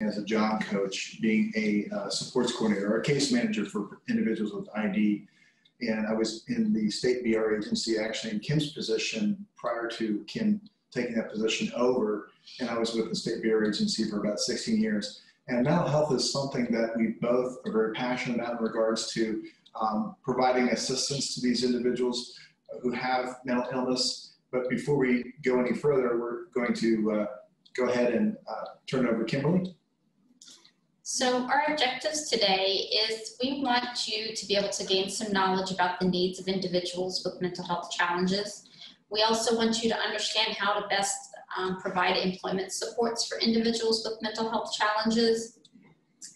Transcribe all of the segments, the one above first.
as a job coach, being a supports coordinator or a case manager for individuals with ID. And I was in the state BR agency, actually in Kim's position prior to Kim taking that position over. And I was with the state BR agency for about 16 years. And mental health is something that we both are very passionate about in regards to providing assistance to these individuals who have mental illness. But before we go any further, we're going to go ahead and turn it over to Kimberly. So our objectives today is we want you to be able to gain some knowledge about the needs of individuals with mental health challenges. We also want you to understand how to best provide employment supports for individuals with mental health challenges.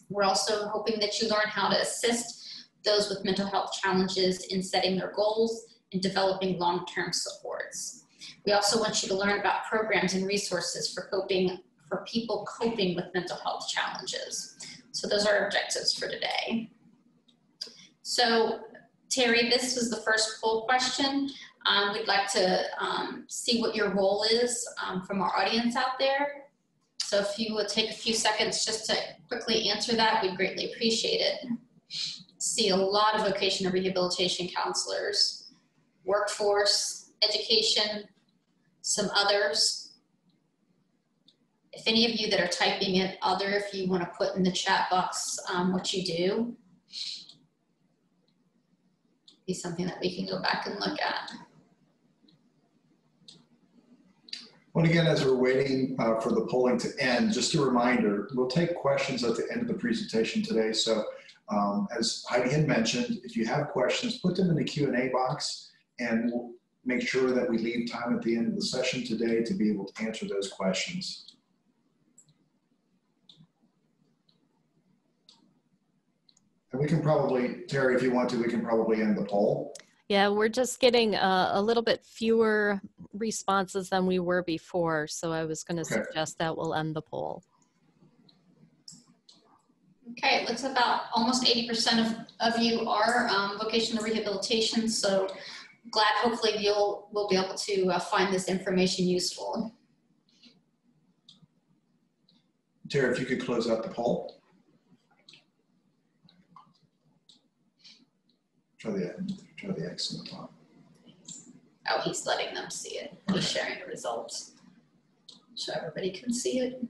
We're also hoping that you learn how to assist those with mental health challenges in setting their goals and developing long-term supports. We also want you to learn about programs and resources for people coping with mental health challenges. So those are our objectives for today. So Terry, this was the first poll question. We'd like to see what your role is from our audience out there. So if you would take a few seconds just to quickly answer that, we'd greatly appreciate it. See a lot of vocational rehabilitation counselors, workforce, education, some others. If any of you that are typing in other, if you want to put in the chat box what you do, be something that we can go back and look at. Well, again, as we're waiting for the polling to end, just a reminder, we'll take questions at the end of the presentation today. So as Heidi had mentioned, if you have questions, put them in the Q&A box, and we'll make sure that we leave time at the end of the session today to be able to answer those questions. And we can probably, Terry, if you want to, we can probably end the poll. Yeah, we're just getting a little bit fewer responses than we were before. So I was going to suggest that we'll end the poll. Okay, it looks about almost 80% of you are vocational rehabilitation. So glad hopefully we'll be able to find this information useful. Terry, if you could close out the poll. Try the X on the top. Oh, he's letting them see it. He's sharing the results so everybody can see it.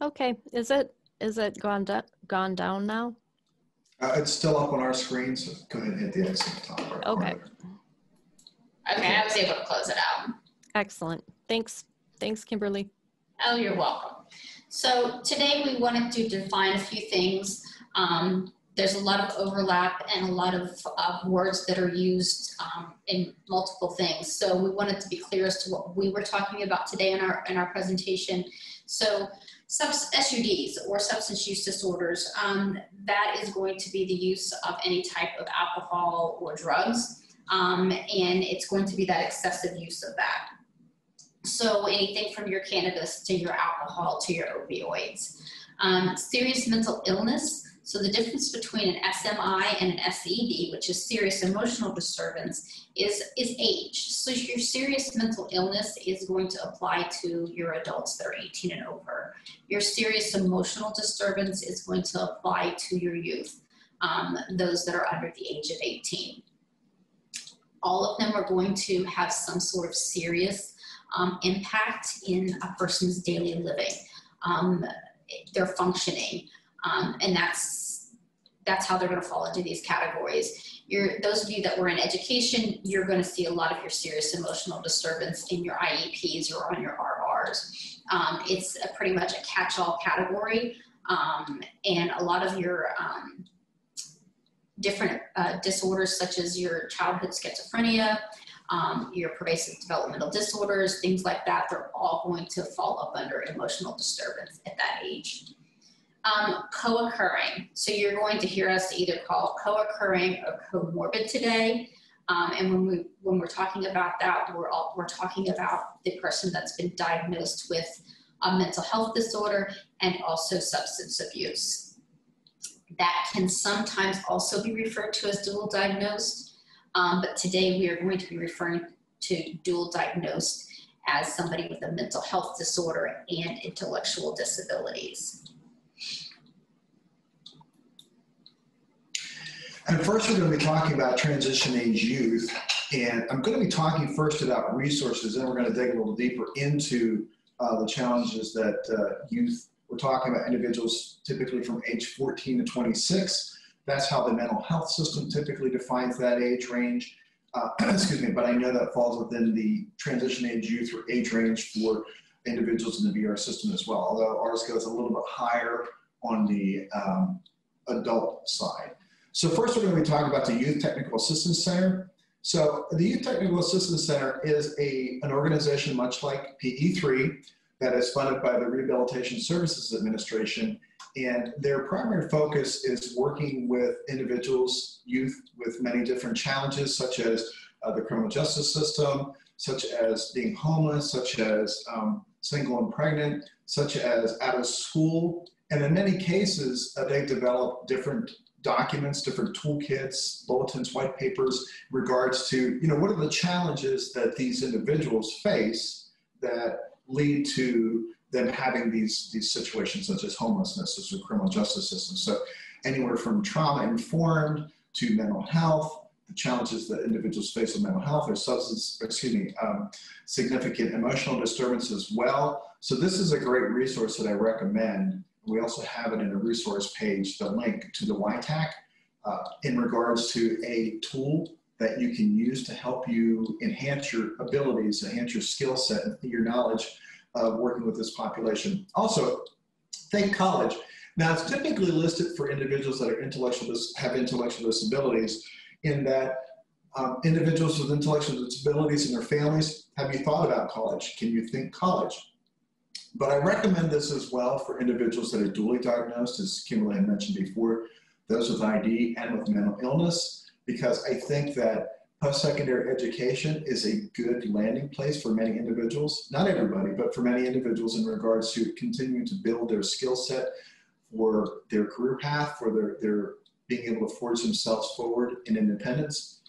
Okay, is it gone down now? It's still up on our screen, so go ahead and hit the X on the top. Okay. Okay, I was able to close it out. Excellent. Thanks, Kimberly. Oh, you're welcome. So today we wanted to define a few things. There's a lot of overlap and a lot of words that are used in multiple things. So we wanted to be clear as to what we were talking about today in our presentation. So SUDs or substance use disorders, that is going to be the use of any type of alcohol or drugs, and it's going to be that excessive use of that. So anything from your cannabis to your alcohol to your opioids. Serious mental illness. So the difference between an SMI and an SED, which is serious emotional disturbance, is age. So your serious mental illness is going to apply to your adults that are 18 and over. Your serious emotional disturbance is going to apply to your youth, those that are under the age of 18. All of them are going to have some sort of serious impact in a person's daily living, their functioning. And that's how they're going to fall into these categories. Those of you that were in education, you're going to see a lot of your serious emotional disturbance in your IEPs or on your RRs. It's pretty much a catch-all category, and a lot of your different disorders, such as your childhood schizophrenia, your pervasive developmental disorders, things like that, they're all going to fall up under emotional disturbance at that age. Co-occurring. So you're going to hear us either call co-occurring or comorbid today. And when we're talking about that, we're talking about the person that's been diagnosed with a mental health disorder and also substance abuse. That can sometimes also be referred to as dual diagnosed, but today we are going to be referring to dual diagnosed as somebody with a mental health disorder and intellectual disabilities. And first, we're going to be talking about transition age youth. And I'm going to be talking first about resources, and we're going to dig a little deeper into the challenges that youth, we're talking about individuals typically from age 14 to 26. That's how the mental health system typically defines that age range. Excuse me, but I know that falls within the transition age youth or age range for individuals in the VR system as well, although ours goes a little bit higher on the adult side. So first, we're going to be talking about the Youth Technical Assistance Center. So the Youth Technical Assistance Center is an organization much like PE3 that is funded by the Rehabilitation Services Administration, and their primary focus is working with individuals, youth with many different challenges, such as the criminal justice system, such as being homeless, such as single and pregnant, such as out of school, and in many cases, they've developed different documents, different toolkits, bulletins, white papers, in regards to, what are the challenges that these individuals face that lead to them having these situations such as homelessness, as a criminal justice system. So anywhere from trauma-informed to mental health, the challenges that individuals face with mental health or significant emotional disturbance as well. So this is a great resource that I recommend. We also have it in a resource page, the link to the YTAC, in regards to a tool that you can use to help you enhance your abilities, enhance your skill set, and your knowledge of working with this population. Also, Think College. Now, it's typically listed for individuals that are have intellectual disabilities, in that individuals with intellectual disabilities and their families, have you thought about college? Can you think college? But I recommend this as well for individuals that are dually diagnosed, as Kimberly had mentioned before, those with ID and with mental illness, because I think that post-secondary education is a good landing place for many individuals, not everybody, but for many individuals in regards to continuing to build their skill set for their career path, for their being able to forge themselves forward in independence.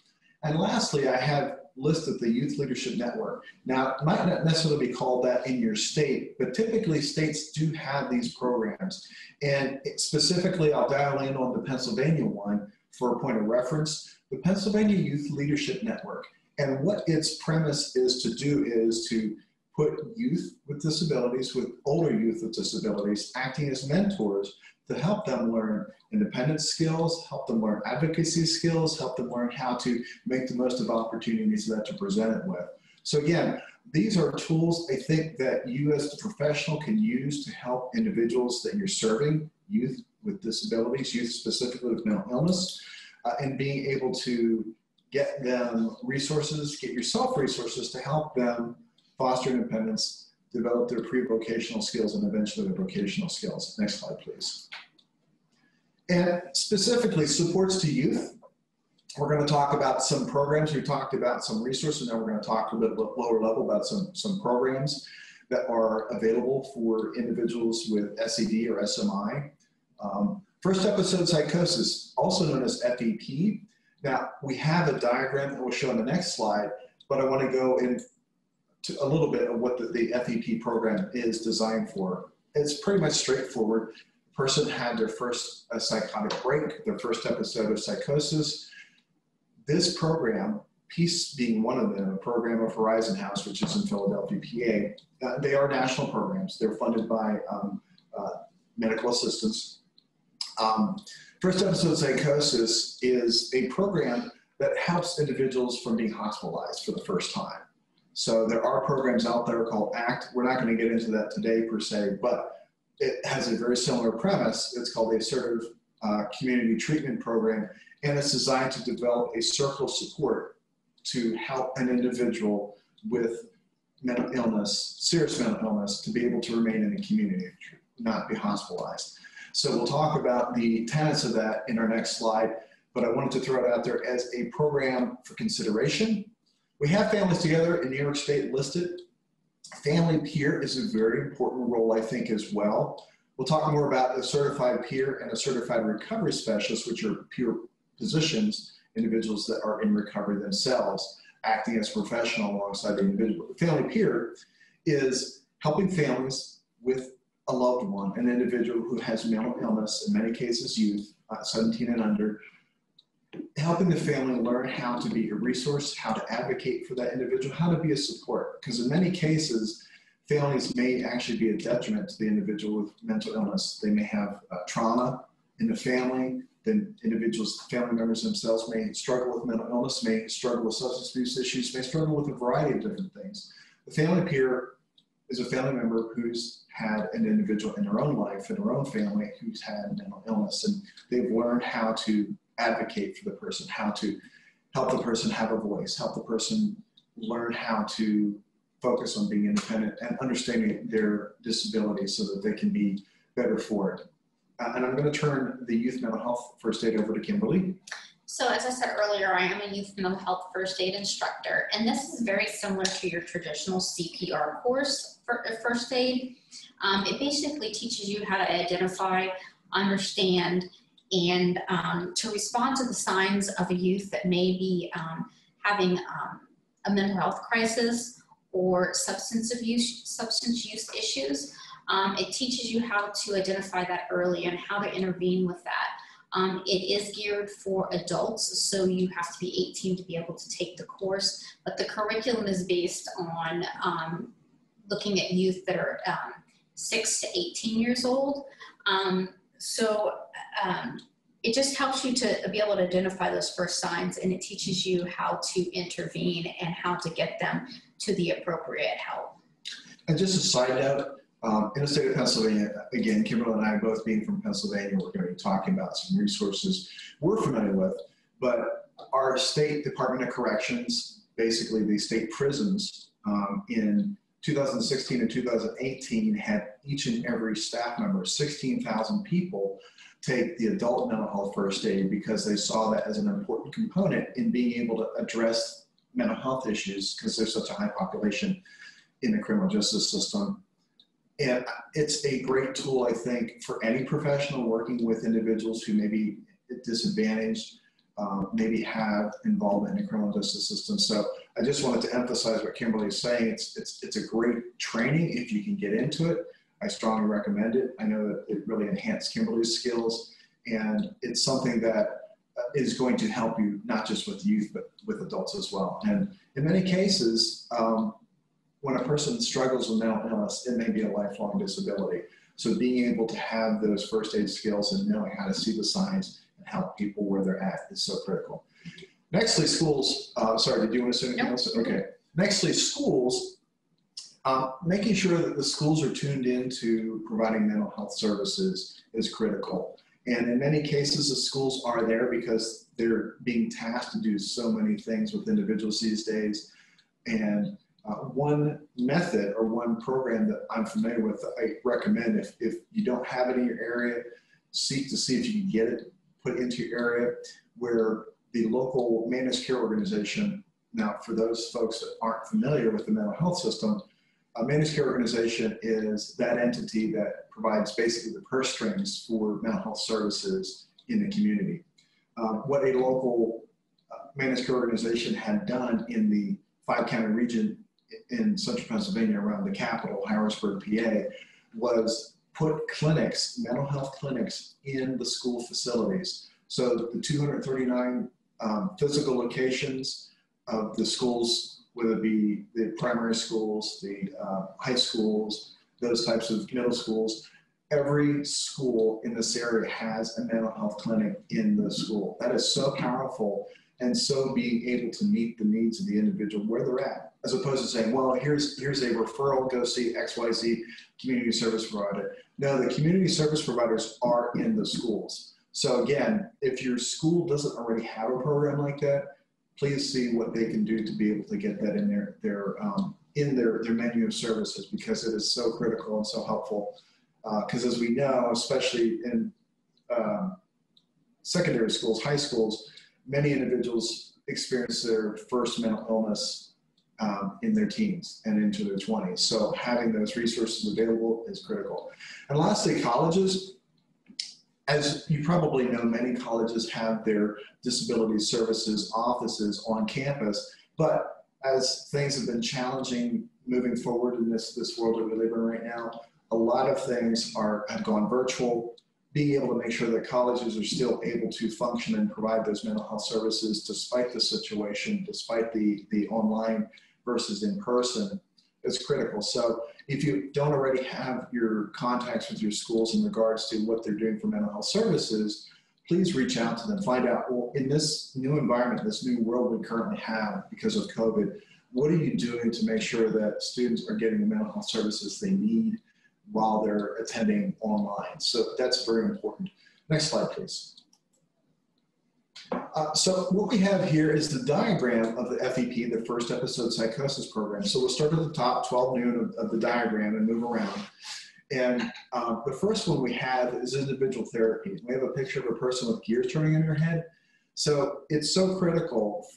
And lastly, I have listed the Youth Leadership Network. Now, it might not necessarily be called that in your state, but typically states do have these programs. And specifically, I'll dial in on the Pennsylvania one for a point of reference. The Pennsylvania Youth Leadership Network, and what its premise is to do is to put youth with disabilities, with older youth with disabilities, acting as mentors to help them learn independence skills, help them learn advocacy skills, help them learn how to make the most of opportunities that they're presented with. So again, these are tools I think that you as the professional can use to help individuals that you're serving, youth with disabilities, youth specifically with mental illness, and being able to get them resources, get yourself resources to help them foster independence, develop their pre-vocational skills, and eventually their vocational skills. Next slide, please. And specifically, supports to youth. We're going to talk about some programs. We talked about some resources, and now we're going to talk a little bit lower level about some programs that are available for individuals with SED or SMI. First episode, psychosis, also known as FEP. Now, we have a diagram that we'll show on the next slide, but I want to go into a little bit of what the FEP program is designed for. It's pretty much straightforward. The person had their first psychotic break, their first episode of psychosis. This program, PEACE being one of them, a program of Horizon House, which is in Philadelphia, PA, they are national programs. They're funded by medical assistance. First episode psychosis is a program that helps individuals from being hospitalized for the first time. So there are programs out there called ACT. We're not going to get into that today per se, but it has a very similar premise. It's called the Assertive Community Treatment Program, and it's designed to develop a circle of support to help an individual with mental illness, serious mental illness, to be able to remain in the community, not be hospitalized. So we'll talk about the tenets of that in our next slide, but I wanted to throw it out there as a program for consideration. We have Families Together in New York State listed. Family peer is a very important role, I think, as well. We'll talk more about a certified peer and a certified recovery specialist, which are peer positions, individuals that are in recovery themselves, acting as professional alongside the individual. The family peer is helping families with a loved one, an individual who has mental illness, in many cases youth, 17 and under, helping the family learn how to be a resource, how to advocate for that individual, how to be a support. Because in many cases, families may actually be a detriment to the individual with mental illness. They may have trauma in the family. Then individuals, family members themselves may struggle with mental illness, may struggle with substance abuse issues, may struggle with a variety of different things. The family peer is a family member who's had an individual in their own life, in their own family, who's had mental illness, and they've learned how to advocate for the person, how to help the person have a voice, help the person learn how to focus on being independent and understanding their disability so that they can be better for it. And I'm going to turn the youth mental health first aid over to Kimberly. So as I said earlier, I am a youth mental health first aid instructor, and this is very similar to your traditional CPR course for first aid. It basically teaches you how to identify, understand, and to respond to the signs of a youth that may be having a mental health crisis or substance use issues. It teaches you how to identify that early and how to intervene with that. It is geared for adults, so you have to be 18 to be able to take the course, but the curriculum is based on looking at youth that are 6 to 18 years old. It just helps you to be able to identify those first signs, and it teaches you how to intervene and how to get them to the appropriate help. And just a side note, in the state of Pennsylvania, again, Kimberly and I both being from Pennsylvania, we're going to be talking about some resources we're familiar with, but our state Department of Corrections, basically the state prisons, in 2016 and 2018 had each and every staff member, 16,000 people, take the adult mental health first aid because they saw that as an important component in being able to address mental health issues because there's such a high population in the criminal justice system. And it's a great tool, I think, for any professional working with individuals who may be disadvantaged, maybe have involvement in the criminal justice system. So I just wanted to emphasize what Kimberly is saying. It's a great training if you can get into it. I strongly recommend it. I know that it really enhanced Kimberly's skills, and it's something that is going to help you not just with youth, but with adults as well. And in many cases, when a person struggles with mental illness, it may be a lifelong disability. So being able to have those first aid skills and knowing how to see the signs and help people where they're at is so critical. Nextly, schools, sorry, did you want to say anything else? Okay. Nextly, schools, making sure that the schools are tuned into providing mental health services is critical. And in many cases, the schools are there because they're being tasked to do so many things with individuals these days. And one method or one program that I'm familiar with, I recommend if you don't have it in your area, seek to see if you can get it put into your area, where the local managed care organization, now for those folks that aren't familiar with the mental health system, a managed care organization is that entity that provides basically the purse strings for mental health services in the community. What a local managed care organization had done in the 5-county region in central Pennsylvania around the capital, Harrisburg, PA, was put clinics, mental health clinics, in the school facilities. So the 239 physical locations of the schools, whether it be the primary schools, the high schools, those types of middle schools, every school in this area has a mental health clinic in the school. That is so powerful, and so being able to meet the needs of the individual where they're at, as opposed to saying, well, here's a referral, go see XYZ community service provider. No, the community service providers are in the schools. So again, if your school doesn't already have a program like that, please see what they can do to be able to get that in their menu of services, because it is so critical and so helpful. Because as we know, especially in secondary schools, high schools, many individuals experience their first mental illness in their teens and into their 20s. So having those resources available is critical. And lastly, colleges. As you probably know, many colleges have their disability services offices on campus, but as things have been challenging moving forward in this world that we live in right now. A lot of things have gone virtual. Being able to make sure that colleges are still able to function and provide those mental health services despite the situation, despite the online versus in person, is critical. So if you don't already have your contacts with your schools in regards to what they're doing for mental health services, please reach out to them. Find out, well, in this new environment, this new world we currently have because of COVID, what are you doing to make sure that students are getting the mental health services they need while they're attending online? So that's very important. Next slide, please. So what we have here is the diagram of the FEP, the first episode psychosis program. So we'll start at the top, 12 noon of the diagram, and move around. And the first one we have is individual therapy. We have a picture of a person with gears turning in their head. So it's so critical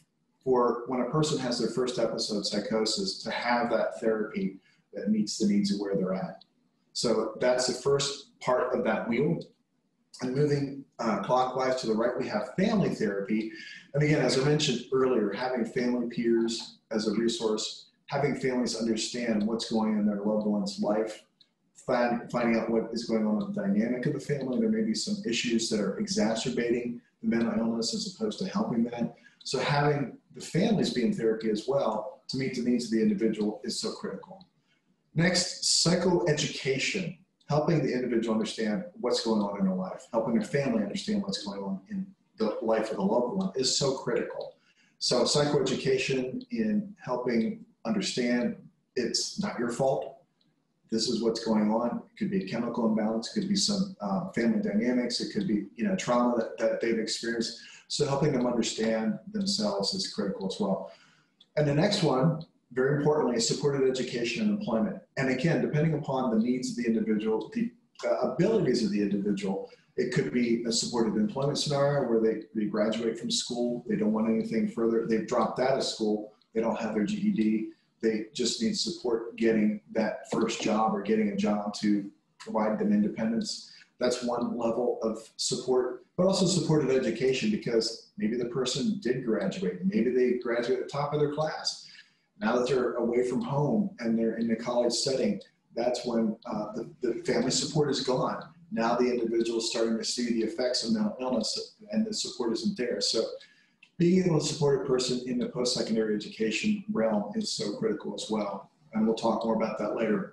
for when a person has their first episode of psychosis to have that therapy that meets the needs of where they're at. So that's the first part of that wheel. And moving clockwise to the right, we have family therapy. And again, as I mentioned earlier, having family peers as a resource, having families understand what's going on in their loved one's life, finding out what is going on in the dynamic of the family. There may be some issues that are exacerbating the mental illness as opposed to helping that. So having the families be in therapy as well to meet the needs of the individual is so critical. Next, psychoeducation, helping the individual understand what's going on in their life, helping their family understand what's going on in the life of the loved one is so critical. So psychoeducation in helping understand it's not your fault. This is what's going on. It could be a chemical imbalance. It could be some family dynamics. It could be trauma that they've experienced. So helping them understand themselves is critical as well. And the next one, very importantly, is supported education and employment. And again, depending upon the needs of the individual, the abilities of the individual, it could be a supported employment scenario where they graduate from school, they don't want anything further, they've dropped out of school, they don't have their GED, they just need support getting that first job or getting a job to provide them independence. That's one level of support, but also supported education because maybe the person did graduate, maybe they graduated at the top of their class. Now that they're away from home and they're in the college setting, that's when the family support is gone. Now the individual is starting to see the effects of mental illness and the support isn't there. So being able to support a person in the post-secondary education realm is so critical as well. And we'll talk more about that later.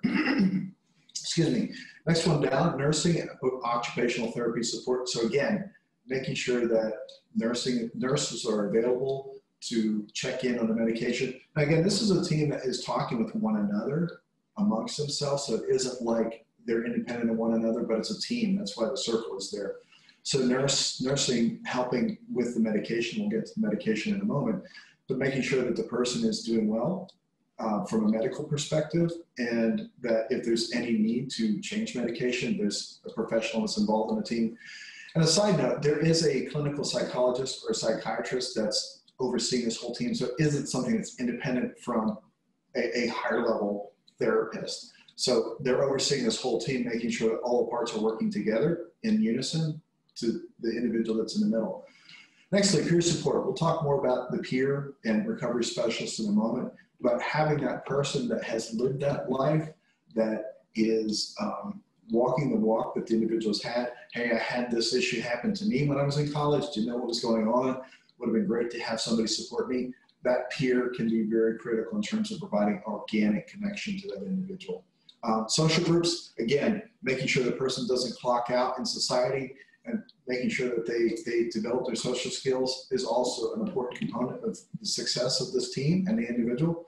Excuse me. Next one down, nursing and occupational therapy support. So again, making sure that nurses are available to check in on the medication. Now again, this is a team that is talking with one another amongst themselves. So it isn't like they're independent of one another, but it's a team. That's why the circle is there. So nursing, helping with the medication, we'll get to the medication in a moment, but making sure that the person is doing well from a medical perspective, and that if there's any need to change medication, there's a professional that's involved in the team. And a side note, there is a clinical psychologist or a psychiatrist that's overseeing this whole team, so it isn't something that's independent from a higher level therapist. So they're overseeing this whole team, making sure that all the parts are working together in unison to the individual that's in the middle. Nextly, peer support. We'll talk more about the peer and recovery specialists in a moment, but having that person that has lived that life, that is walking the walk that the individual's had. Hey, I had this issue happen to me when I was in college. Didn't know what was going on. Would have been great to have somebody support me. That peer can be very critical in terms of providing organic connection to that individual. Social groups, again, making sure the person doesn't clock out in society and making sure that they develop their social skills is also an important component of the success of this team and the individual.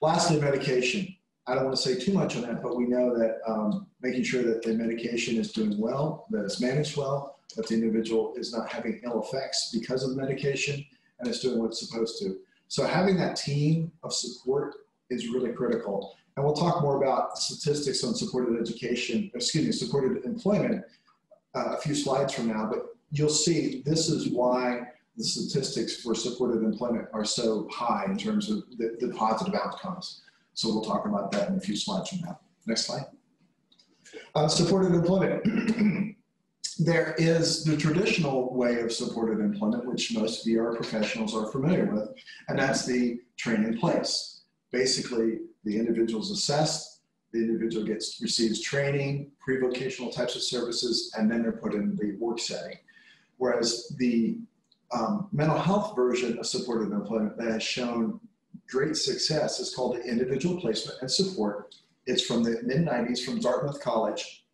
Lastly, medication. I don't want to say too much on that, but we know that making sure that the medication is doing well, that it's managed well, that the individual is not having ill effects because of the medication, and it's doing what it's supposed to. So having that team of support is really critical. And we'll talk more about statistics on supported education, supported employment a few slides from now, but you'll see this is why the statistics for supported employment are so high in terms of the positive outcomes. So we'll talk about that in a few slides from now. Next slide. Supported employment. There is the traditional way of supported employment, which most VR professionals are familiar with, and that's the train in place. Basically, the individual's assessed, the individual receives training, pre-vocational types of services, and then they're put in the work setting. Whereas the mental health version of supported employment that has shown great success is called the individual placement and support. It's from the mid-90s from Dartmouth College,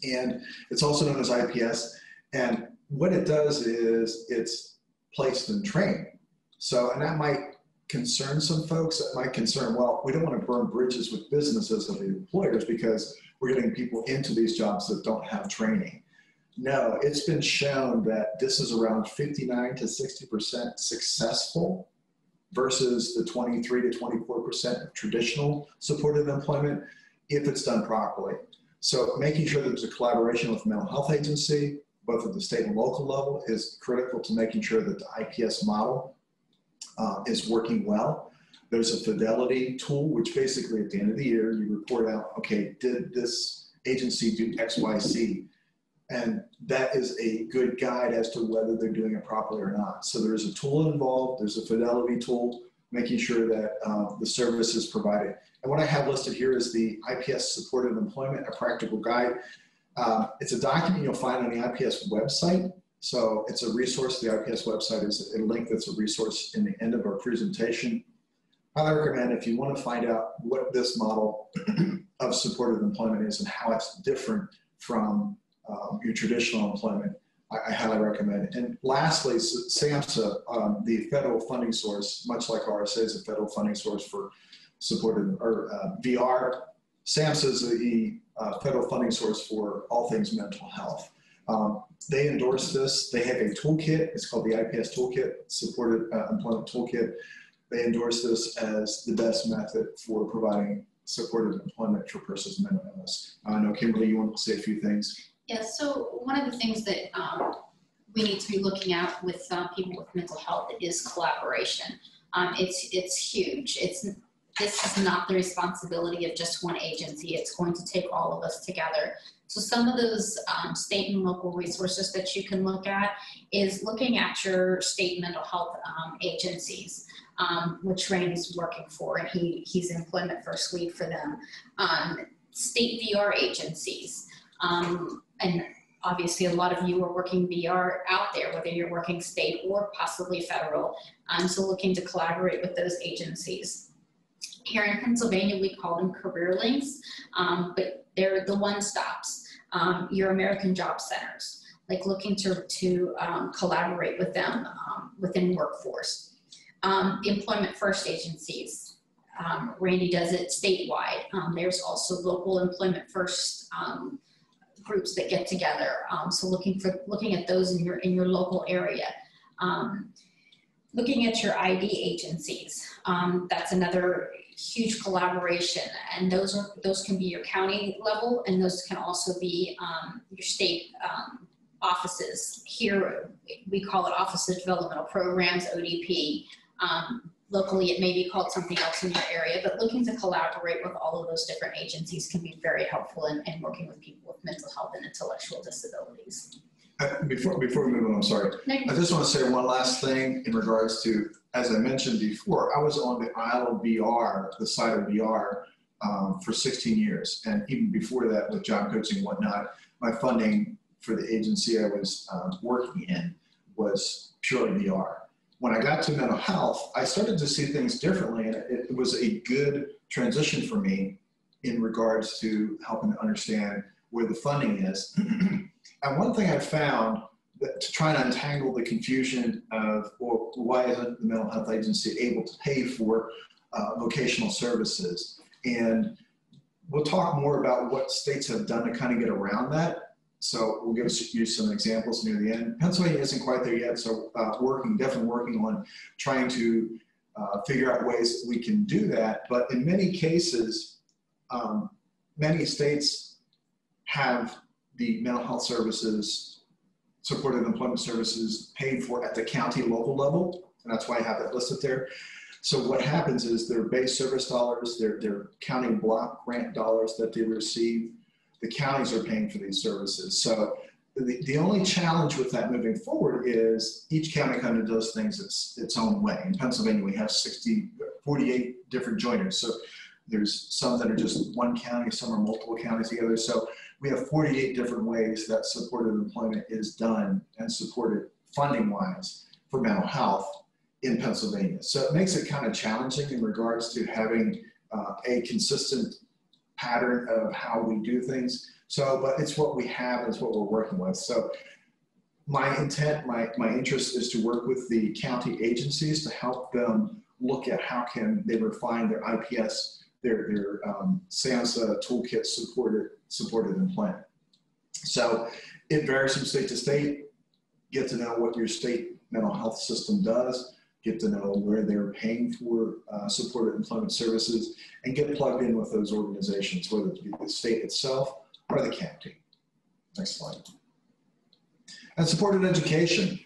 and it's also known as IPS. And what it does is it's placed and trained. So, and that might concern some folks. That might concern, well, we don't want to burn bridges with businesses of the employers because we're getting people into these jobs that don't have training. No, it's been shown that this is around 59 to 60% successful versus the 23 to 24% of traditional supported employment if it's done properly. So making sure that there's a collaboration with the mental health agency, both at the state and local level, is critical to making sure that the IPS model is working well. There's a fidelity tool, which basically at the end of the year, you report out, okay, did this agency do X, Y, Z? And that is a good guide as to whether they're doing it properly or not. So there's a tool involved, there's a fidelity tool, making sure that the service is provided. And what I have listed here is the IPS Supported Employment, a practical guide. It's a document you'll find on the IPS website. So it's a resource. The IPS website is a link that's a resource in the end of our presentation. I recommend if you want to find out what this model of supported employment is and how it's different from your traditional employment, I highly recommend it. And lastly, SAMHSA, the federal funding source, much like RSA is a federal funding source for supported or VR. SAMHSA is the federal funding source for all things mental health. They endorse this. They have a toolkit. It's called the IPS Toolkit, Supported Employment Toolkit. They endorse this as the best method for providing supported employment for persons with mental illness. I know, Kimberly, you want to say a few things? Yeah, so one of the things that we need to be looking at with people with mental health is collaboration. It's huge. This is not the responsibility of just one agency. It's going to take all of us together. So some of those state and local resources that you can look at is looking at your state mental health agencies, which Randy's working for, and he's employment first lead for them. State VR agencies. And obviously a lot of you are working VR out there, whether you're working state or possibly federal. So looking to collaborate with those agencies. Here in Pennsylvania, we call them career links, but they're the one-stops. Your American Job Centers, like looking to collaborate with them within workforce. Employment First agencies. Randy does it statewide. There's also local Employment First groups that get together. So looking at those in your local area. Looking at your ID agencies, that's another huge collaboration, and those can be your county level, and those can also be your state offices. Here we call it Office of Developmental Programs, ODP. Locally it may be called something else in your area, but looking to collaborate with all of those different agencies can be very helpful in working with people with mental health and intellectual disabilities. Before we move on, I'm sorry. I just want to say one last thing in regards to, as I mentioned before, I was on the Isle of VR, the site of VR, for 16 years. And even before that, with job coaching and whatnot, my funding for the agency I was working in was purely VR. When I got to mental health, I started to see things differently, and it was a good transition for me in regards to helping to understand where the funding is. And one thing I found that to try to untangle the confusion of, well, why isn't the mental health agency able to pay for vocational services? And we'll talk more about what states have done to kind of get around that. So we'll give you some examples near the end. Pennsylvania isn't quite there yet, so definitely working on trying to figure out ways that we can do that. But in many cases, many states have the mental health services, supported employment services paid for at the county local level, and that's why I have that listed there. So what happens is their base service dollars, their county block grant dollars that they receive, the counties are paying for these services. So the only challenge with that moving forward is each county kind of does things its own way. In Pennsylvania, we have 48 different joiners. So There's some that are just one county, some are multiple counties together. So we have 48 different ways that supported employment is done and supported funding-wise for mental health in Pennsylvania. So it makes it kind of challenging in regards to having a consistent pattern of how we do things. So, but it's what we have, and it's what we're working with. So my intent, my interest is to work with the county agencies to help them look at how can they refine their IPS, their SAMHSA toolkit supported employment. So it varies from state to state. Get to know what your state mental health system does, get to know where they're paying for supported employment services, and get plugged in with those organizations, whether it be the state itself or the county. Next slide. And supported education.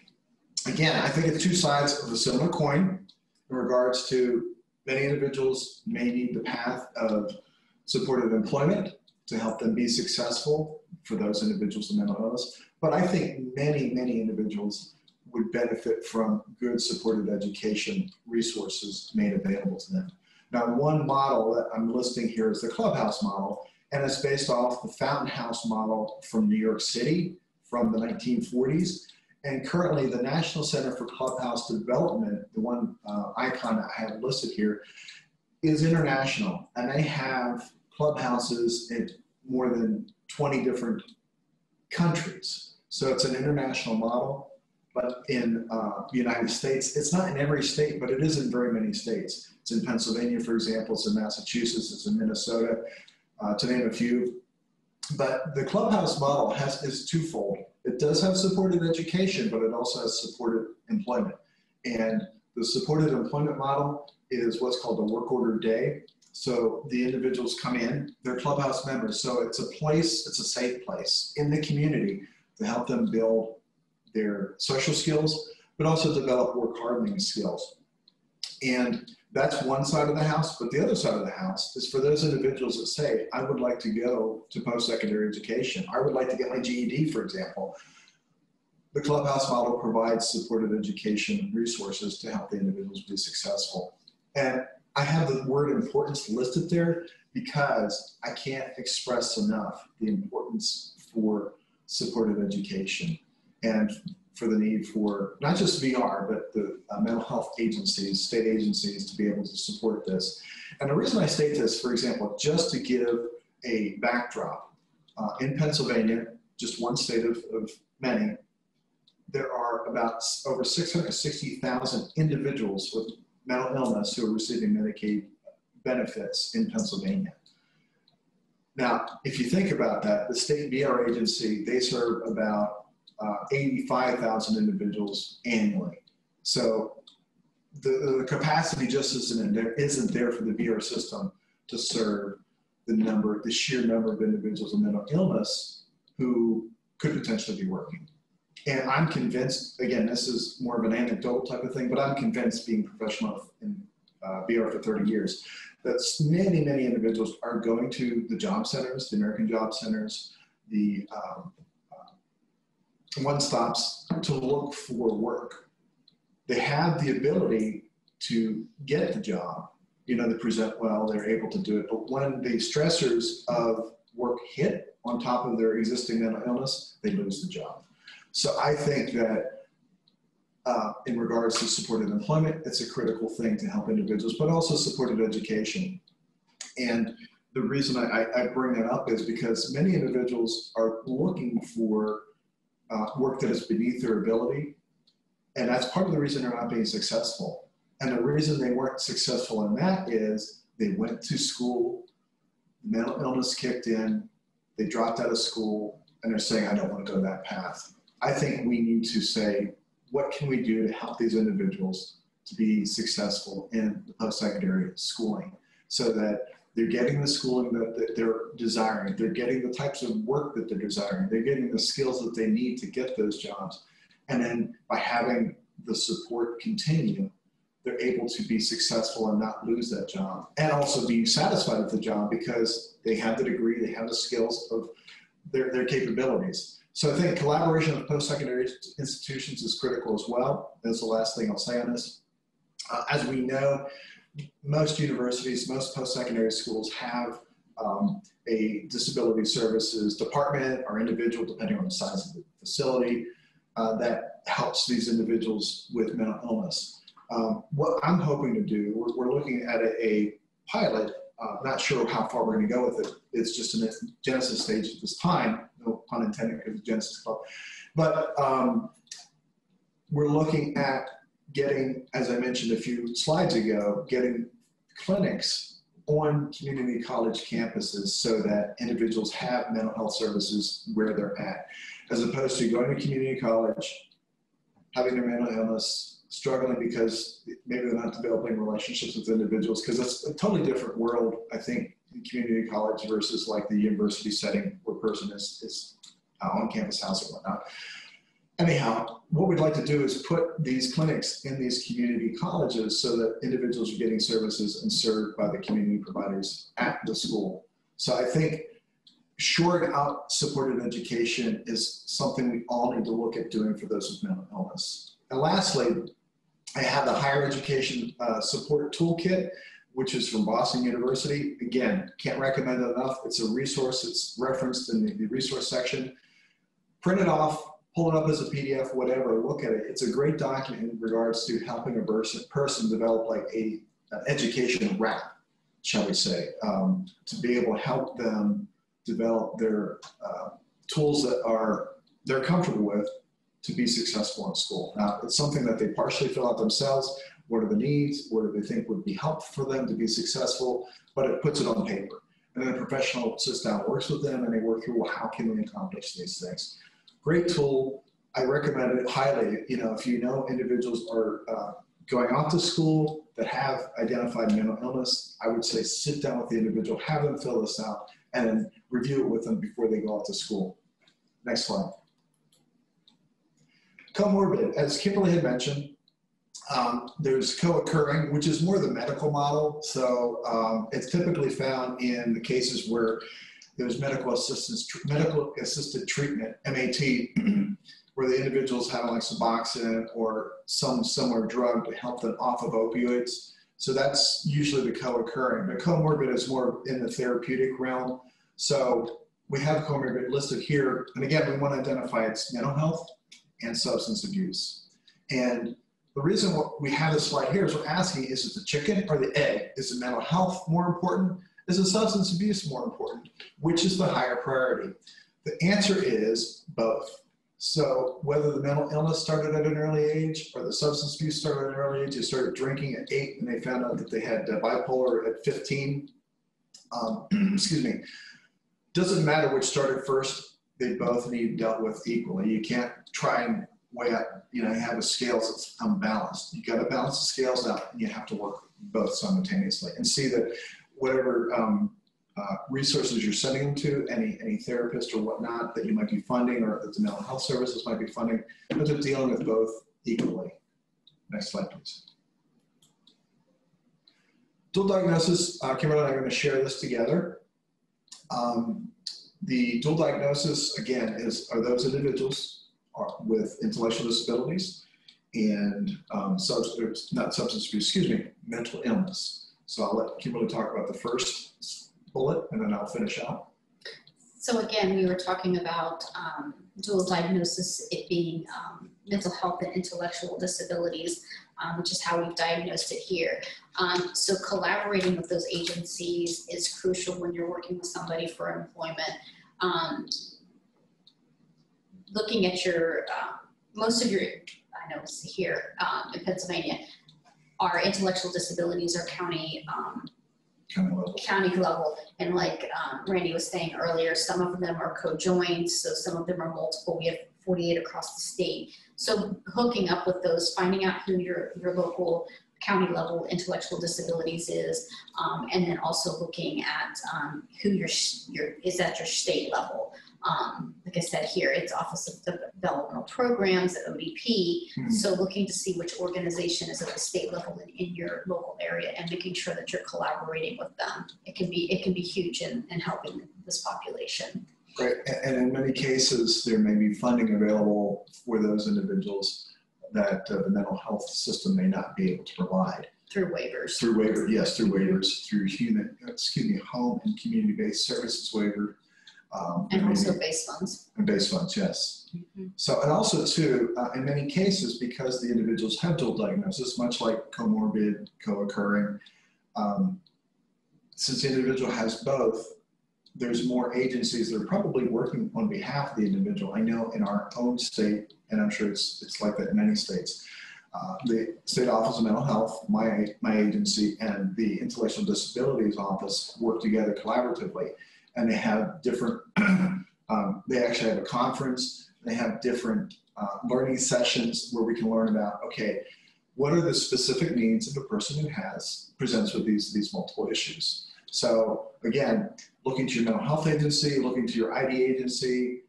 Again, I think it's two sides of a similar coin in regards to many individuals may need the path of supported employment to help them be successful for those individuals with mental illness. But I think many, many individuals would benefit from good supported education resources made available to them. Now, one model that I'm listing here is the Clubhouse model, and it's based off the Fountain House model from New York City from the 1940s. And currently, the National Center for Clubhouse Development, the one icon that I have listed here, is international, and they have clubhouses in more than 20 different countries. So it's an international model. But in the United States, it's not in every state, but it is in very many states. It's in Pennsylvania, for example, it's in Massachusetts, it's in Minnesota, to name a few. But the Clubhouse model is twofold. It does have supported education, but it also has supported employment. And the supported employment model is what's called a work order day. So the individuals come in, they're Clubhouse members. So it's a place, it's a safe place in the community to help them build their social skills, but also develop work hardening skills. And that's one side of the house, but the other side of the house is for those individuals that say, I would like to go to post-secondary education. I would like to get my GED, for example. The Clubhouse model provides supported education resources to help the individuals be successful. And I have the word importance listed there because I can't express enough the importance for supported education and for the need for not just VR, but the mental health agencies, state agencies to be able to support this. And the reason I state this, for example, just to give a backdrop, in Pennsylvania, just one state of many, there are about over 660,000 individuals with mental illness who are receiving Medicaid benefits in Pennsylvania. Now, if you think about that, the state VR agency, they serve about 85,000 individuals annually. So the capacity just isn't there for the VR system to serve the sheer number of individuals with mental illness who could potentially be working. And I'm convinced, again, this is more of an anecdotal type of thing, but I'm convinced, being professional in VR for 30 years, that many, many individuals are going to the job centers, the American Job Centers, the one-stops to look for work. They have the ability to get the job. You know, they present well, they're able to do it. But when the stressors of work hit on top of their existing mental illness, they lose the job. So I think that in regards to supported employment, it's a critical thing to help individuals, but also supported education. And the reason I bring that up is because many individuals are looking for work that is beneath their ability. And that's part of the reason they're not being successful. And the reason they weren't successful in that is they went to school, mental illness kicked in, they dropped out of school, and they're saying, I don't want to go that path. I think we need to say, what can we do to help these individuals to be successful in the post-secondary schooling so that they're getting the schooling that they're desiring, they're getting the types of work that they're desiring, they're getting the skills that they need to get those jobs. And then by having the support continue, they're able to be successful and not lose that job, and also be satisfied with the job because they have the degree, they have the skills of their capabilities. So I think collaboration with post-secondary institutions is critical as well. That's the last thing I'll say on this. As we know, most universities, most post-secondary schools have a disability services department or individual, depending on the size of the facility, that helps these individuals with mental illness. What I'm hoping to do, we're looking at a pilot. Not sure how far we're going to go with it. It's just in its genesis stage at this time. No pun intended, because it's Genesis Club. But we're looking at getting, as I mentioned a few slides ago, getting clinics on community college campuses so that individuals have mental health services where they're at, as opposed to going to community college, having their mental illness, struggling because maybe they're not developing relationships with individuals, because it's a totally different world, I think, in community college versus like the university setting where a person is on campus housing and whatnot. Anyhow, what we'd like to do is put these clinics in these community colleges so that individuals are getting services and served by the community providers at the school. So I think shoring out supported education is something we all need to look at doing for those with mental illness. And lastly, I have the higher education support toolkit, which is from Boston University. Again, can't recommend it enough. It's a resource. It's referenced in the resource section. Print it off, pull it up as a PDF, whatever, look at it. It's a great document in regards to helping a person develop like an education wrap, shall we say, to be able to help them develop their tools that they're comfortable with to be successful in school. Now, it's something that they partially fill out themselves. What are the needs? What do they think would be helpful for them to be successful? But it puts it on paper. And then a professional sits down, works with them, and they work through, well, how can we accomplish these things? Great tool. I recommend it highly. You know, if you know individuals are going off to school that have identified mental illness, I would say sit down with the individual, have them fill this out, and then review it with them before they go off to school. Next slide. Comorbid, as Kimberly had mentioned, there's co-occurring, which is more the medical model. So it's typically found in the cases where there's medical assisted treatment, MAT, where the individual's having like Suboxone or some similar drug to help them off of opioids. So that's usually the co-occurring. But comorbid is more in the therapeutic realm. So we have comorbid listed here. And again, we want to identify its mental health and substance abuse. And the reason we have this slide here is we're asking, is it the chicken or the egg? Is the mental health more important? Is the substance abuse more important? Which is the higher priority? The answer is both. So whether the mental illness started at an early age or the substance abuse started at an early age, they started drinking at 8 and they found out that they had bipolar at 15, excuse me, doesn't matter which started first, they both need dealt with equally. You can't try and weigh up, you know, you have a scales that's unbalanced. You got to balance the scales out and you have to work both simultaneously and see that whatever resources you're sending them to, any therapist or whatnot that you might be funding or that the mental health services might be funding, but they're dealing with both equally. Next slide, please. Dual diagnosis, Kimberly and I are going to share this together. The dual diagnosis, again, are those individuals with intellectual disabilities and mental illness. So I'll let Kimberly talk about the first bullet and then I'll finish out. So again, we were talking about dual diagnosis, it being mental health and intellectual disabilities, which is how we've diagnosed it here. So collaborating with those agencies is crucial when you're working with somebody for employment. Looking at your, most of your, I know it's here in Pennsylvania, our intellectual disabilities are county level. And like Randy was saying earlier, some of them are co-joined, so some of them are multiple. We have 48 across the state. So hooking up with those, finding out who your local county level intellectual disabilities is, and then also looking at who is at your state level. Like I said here, it's Office of Developmental Programs at ODP. Mm-hmm. So looking to see which organization is at the state level in your local area and making sure that you're collaborating with them. It can be huge in helping this population. Right, and in many cases, there may be funding available for those individuals that the mental health system may not be able to provide. Through waivers. Through waivers, through home and community-based services waiver. And also base funds. And base funds, yes. Mm-hmm. So, and also too, in many cases, because the individuals have dual diagnosis, much like comorbid, co-occurring, since the individual has both, there's more agencies that are probably working on behalf of the individual. I know in our own state, and I'm sure it's like that in many states, the State Office of Mental Health, my agency, and the Intellectual Disabilities Office work together collaboratively. And they have different, they actually have a conference, they have different learning sessions where we can learn about, okay, what are the specific needs of a person who presents with these multiple issues. So again, looking to your mental health agency, looking to your ID agency,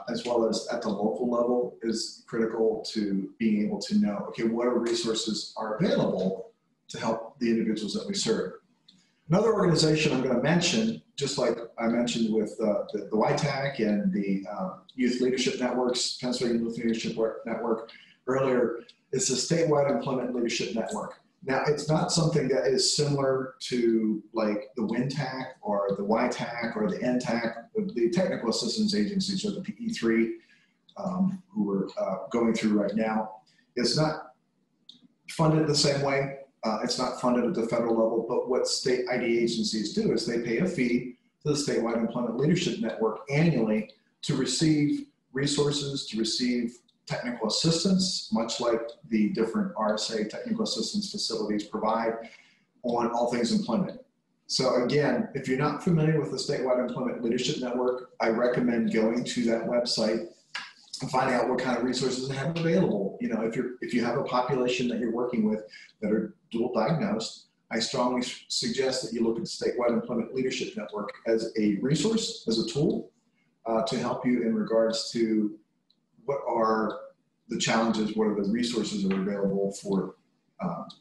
as well as at the local level is critical to being able to know, okay, what resources are available to help the individuals that we serve. Another organization I'm going to mention, just like I mentioned with the YTAC and the Youth Leadership Networks, Pennsylvania Youth Leadership Network earlier, is the Statewide Employment Leadership Network. Now, it's not something that is similar to like the WINTAC or the YTAC or the NTAC, the technical assistance agencies or the PE3 who we're going through right now. It's not funded the same way. It's not funded at the federal level, but what state ID agencies do is they pay a fee to the Statewide Employment Leadership Network annually to receive resources, to receive technical assistance, much like the different RSA technical assistance facilities provide on all things employment. So again, if you're not familiar with the Statewide Employment Leadership Network, I recommend going to that website and finding out what kind of resources they have available. You know, if you have a population that you're working with that are dual diagnosed, I strongly suggest that you look at the Statewide Employment Leadership Network as a resource, as a tool to help you in regards to what are the challenges, what are the resources that are available for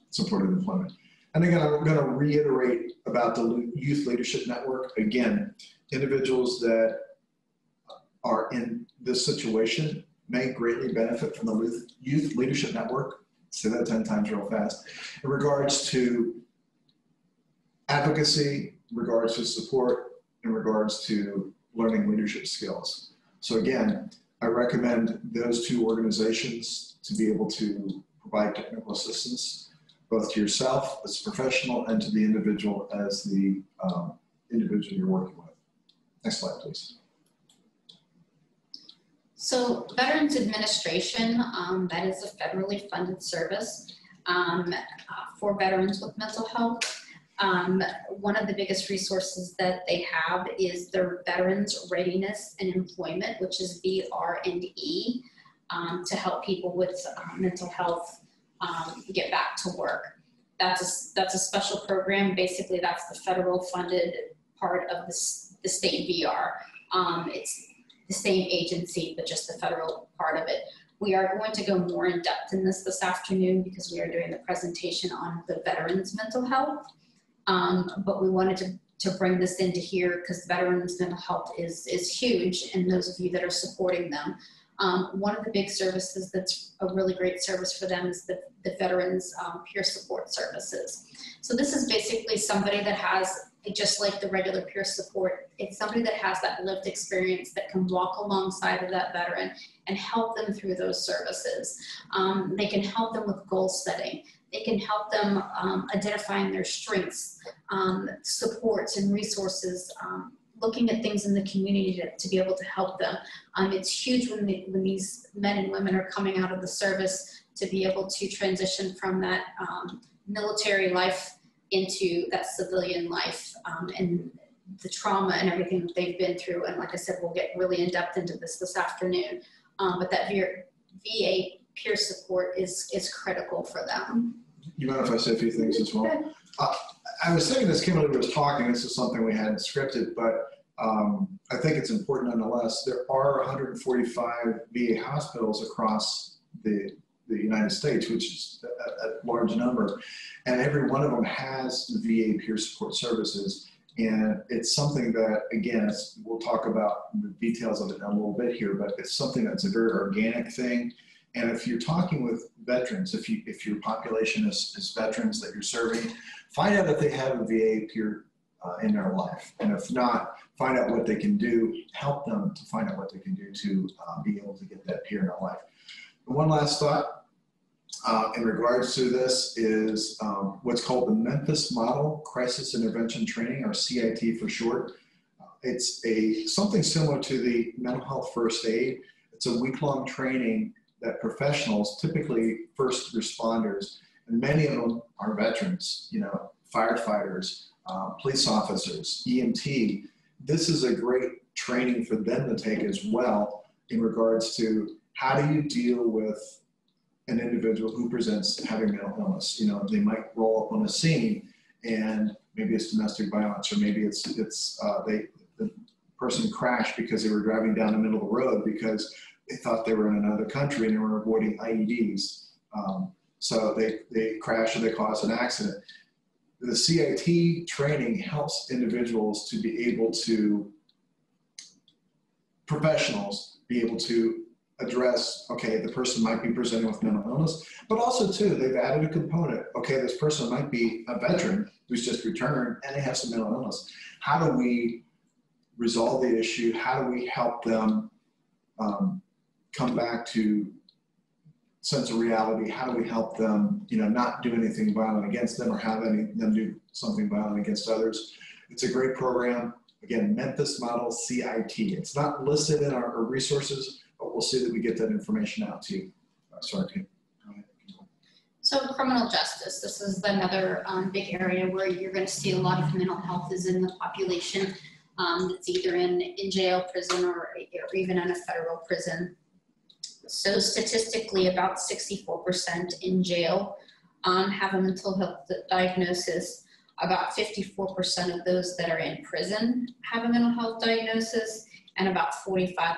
supported employment. And again, I'm going to reiterate about the Youth Leadership Network. Again, individuals that are in this situation may greatly benefit from the Youth Leadership Network. Say that 10 times real fast. In regards to advocacy, in regards to support, in regards to learning leadership skills. So again, I recommend those two organizations to be able to provide technical assistance, both to yourself as a professional and to the individual as the individual you're working with. Next slide, please. So Veterans Administration, that is a federally funded service for veterans with mental health. One of the biggest resources that they have is their Veterans Readiness and Employment, which is VR&E, to help people with mental health get back to work. That's a special program. Basically, that's the federal funded part of the state VR. It's the same agency, but just the federal part of it. We are going to go more in depth in this afternoon because we are doing the presentation on the veterans' mental health. But we wanted to bring this into here because veterans' mental health is huge, and those of you that are supporting them. One of the big services that's a really great service for them is the Veterans Peer Support Services. So this is basically somebody that has, just like the regular peer support, it's somebody that has that lived experience that can walk alongside of that veteran and help them through those services. They can help them with goal setting. They can help them identifying their strengths, supports and resources, looking at things in the community to be able to help them. It's huge when these men and women are coming out of the service to be able to transition from that military life into that civilian life and the trauma and everything that they've been through. And like I said, we'll get really in depth into this afternoon. But that VA peer support is critical for them. You mind if I say a few things as well? I was thinking as Kimberly was talking, this is something we hadn't scripted, but I think it's important nonetheless. There are 145 VA hospitals across the United States, which is a large number, and every one of them has VA peer support services. And it's something that, again, we'll talk about the details of it in a little bit here, but it's something that's a very organic thing. And if you're talking with veterans, if your population is veterans that you're serving, find out if they have a VA peer in their life. And if not, find out what they can do, help them to find out what they can do to be able to get that peer in their life. And one last thought in regards to this is what's called the Memphis Model Crisis Intervention Training, or CIT for short. It's something similar to the mental health first aid. It's a week-long training that professionals, typically first responders, and many of them are veterans, firefighters, police officers, EMT. This is a great training for them to take as well in regards to how do you deal with an individual who presents having mental illness. They might roll up on a scene and maybe it's domestic violence, or maybe the person crashed because they were driving down the middle of the road because they thought they were in another country and they were avoiding IEDs. So they crash or they cause an accident. The CIT training helps individuals to be able to, professionals, be able to address, okay, the person might be presenting with mental illness, but also too, they've added a component. Okay, this person might be a veteran who's just returned and they have some mental illness. How do we resolve the issue? How do we help them come back to sense of reality? How do we help them, not do anything violent against them or have them do something violent against others? It's a great program. Again, Memphis Model CIT. It's not listed in our resources, but we'll see that we get that information out to you. Sorry, Tim. Go ahead. So criminal justice, this is another big area where you're going to see a lot of mental health is in the population that's either in jail, prison, or even in a federal prison. So statistically, about 64% in jail have a mental health diagnosis. About 54% of those that are in prison have a mental health diagnosis, and about 45%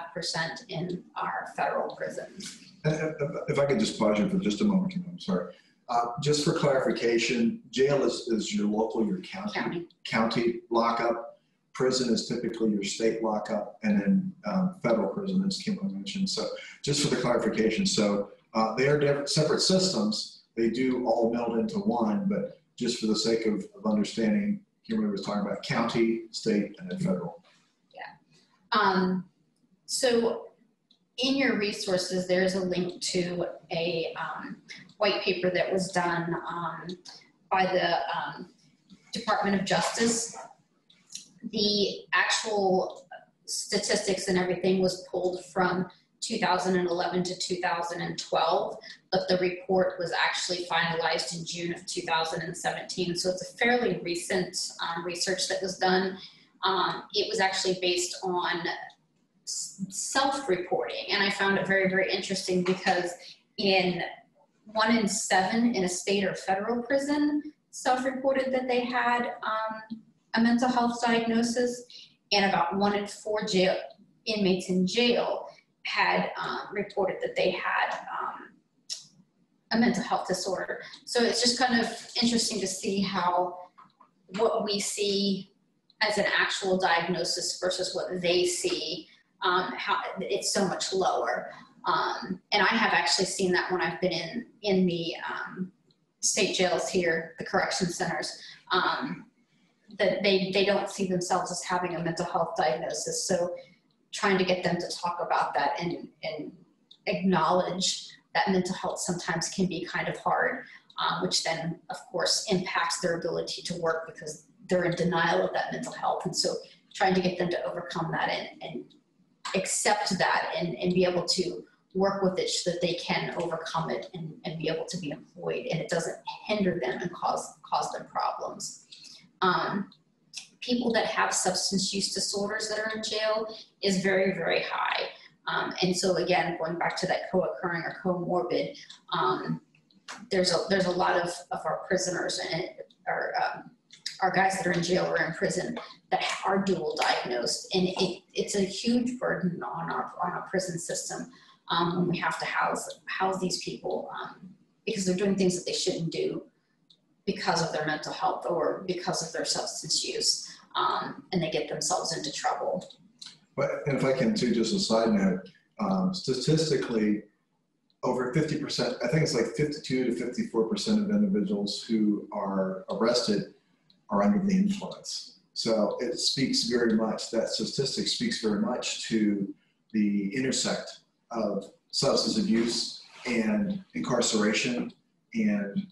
in our federal prisons. If I could just pause you for just a moment, I'm sorry. Just for clarification, jail is your local, your county lockup. Prison is typically your state lockup, and then federal prison, as Kimberly mentioned. So just for the clarification, so they are separate systems. They do all meld into one, but just for the sake of understanding, Kimberly was talking about county, state, and then federal. Yeah. So in your resources, there's a link to a white paper that was done by the Department of Justice. The actual statistics and everything was pulled from 2011 to 2012, but the report was actually finalized in June of 2017. So it's a fairly recent research that was done. It was actually based on self-reporting, and I found it very, very interesting because 1 in 7 in a state or federal prison self-reported that they had a mental health diagnosis, and about 1 in 4 inmates in jail had reported that they had a mental health disorder. So it's just kind of interesting to see how what we see as an actual diagnosis versus what they see, how it's so much lower. And I have actually seen that when I've been in the state jails here, the correction centers, that they don't see themselves as having a mental health diagnosis. So trying to get them to talk about that and acknowledge that mental health sometimes can be kind of hard, which then of course impacts their ability to work because they're in denial of that mental health. And so trying to get them to overcome that and accept that and be able to work with it so that they can overcome it and be able to be employed and it doesn't hinder them and cause them problems. People that have substance use disorders that are in jail is very, very high. And so again, going back to that co-occurring or comorbid, there's a lot of our prisoners and our guys that are in jail or in prison that are dual diagnosed, and it's a huge burden on our prison system when we have to house these people because they're doing things that they shouldn't do because of their mental health or because of their substance use, and they get themselves into trouble. But if I can too, just a side note, statistically, over 50%, I think it's like 52 to 54% of individuals who are arrested are under the influence. So it speaks very much, that statistic speaks very much to the intersect of substance abuse and incarceration and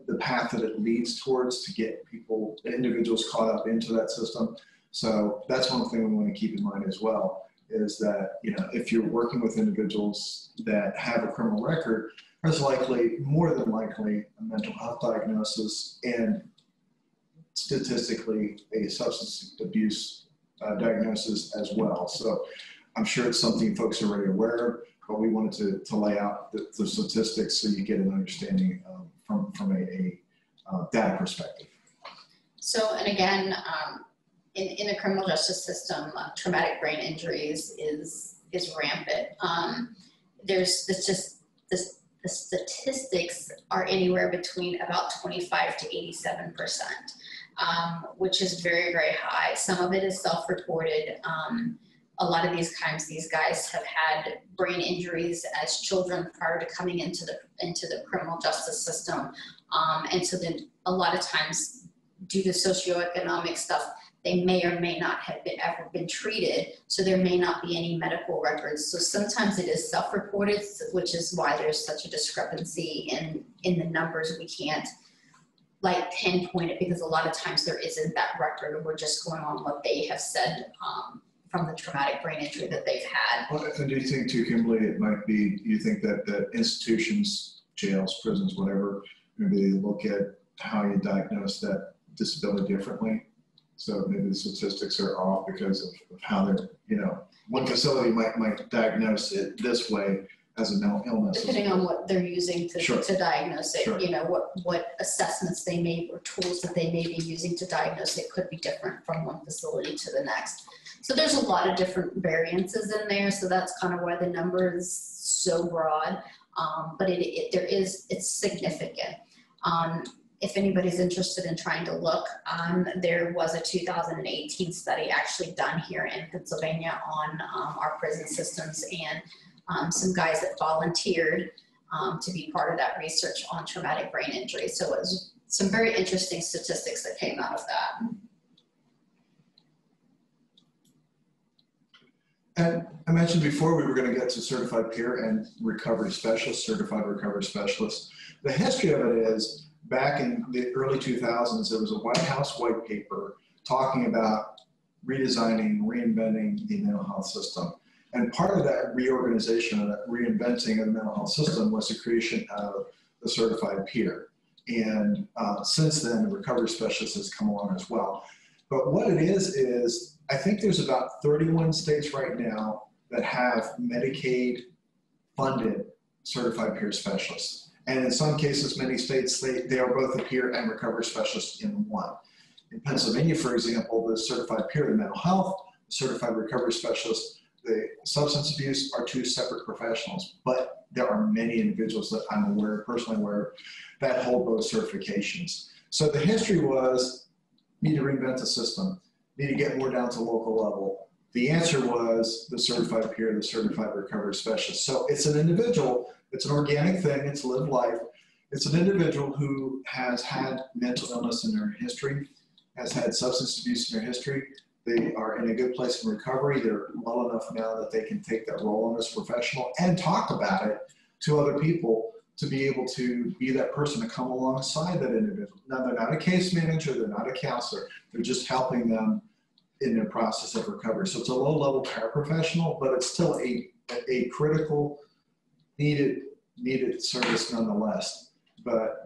the path that it leads towards to get people, individuals caught up into that system. So that's one thing we want to keep in mind as well, is that, you know, if you're working with individuals that have a criminal record, there's likely, more than likely, a mental health diagnosis and statistically a substance abuse diagnosis as well. So I'm sure it's something folks are already aware of, but we wanted to lay out the statistics so you get an understanding from a data perspective. So, and again, in the criminal justice system, traumatic brain injuries is rampant. The statistics are anywhere between about 25 to 87%, which is very, very high. Some of it is self-reported. A lot of these guys have had brain injuries as children prior to coming into the criminal justice system, and so then a lot of times, due to socioeconomic stuff, they may or may not have ever been treated, so there may not be any medical records. So sometimes it is self-reported, which is why there's such a discrepancy in the numbers. We can't like pinpoint it because a lot of times there isn't that record. We're just going on what they have said from the traumatic brain injury that they've had. Well, and do you think too, Kimberly, it might be, do you think that institutions, jails, prisons, whatever, maybe they look at how you diagnose that disability differently? So maybe the statistics are off because of how they're, you know, one facility might diagnose it this way as a mental illness. Depending on what they're using to, sure. to diagnose it, Sure. you know, what assessments they may, or tools that they may be using to diagnose it could be different from one facility to the next. So there's a lot of different variances in there. So that's kind of why the number is so broad, but it's significant. If anybody's interested in trying to look, there was a 2018 study actually done here in Pennsylvania on our prison systems, and some guys that volunteered to be part of that research on traumatic brain injury. So it was some very interesting statistics that came out of that. And I mentioned before we were going to get to certified peer and recovery specialists, certified recovery specialists. The history of it is, back in the early 2000s, there was a White House white paper talking about redesigning, reinventing the mental health system. And part of that reorganization, that reinventing of the mental health system, was the creation of the certified peer. And since then, the recovery specialist has come along as well. But what it is I think there's about 31 states right now that have Medicaid-funded certified peer specialists. And in some cases, many states, they are both a peer and recovery specialist in one. In Pennsylvania, for example, the certified peer, the mental health, the certified recovery specialist, the substance abuse are two separate professionals. But there are many individuals that I'm personally aware of, that hold both certifications. So the history was, need to reinvent the system, need to get more down to local level. The answer was the certified peer, the certified recovery specialist. So it's an individual, it's an organic thing, it's lived life. It's an individual who has had mental illness in their history, has had substance abuse in their history. They are in a good place in recovery. They're well enough now that they can take that role on as professional and talk about it to other people, to be able to be that person to come alongside that individual. Now, they're not a case manager, they're not a counselor, they're just helping them in their process of recovery. So it's a low-level paraprofessional, but it's still a critical, needed service nonetheless. But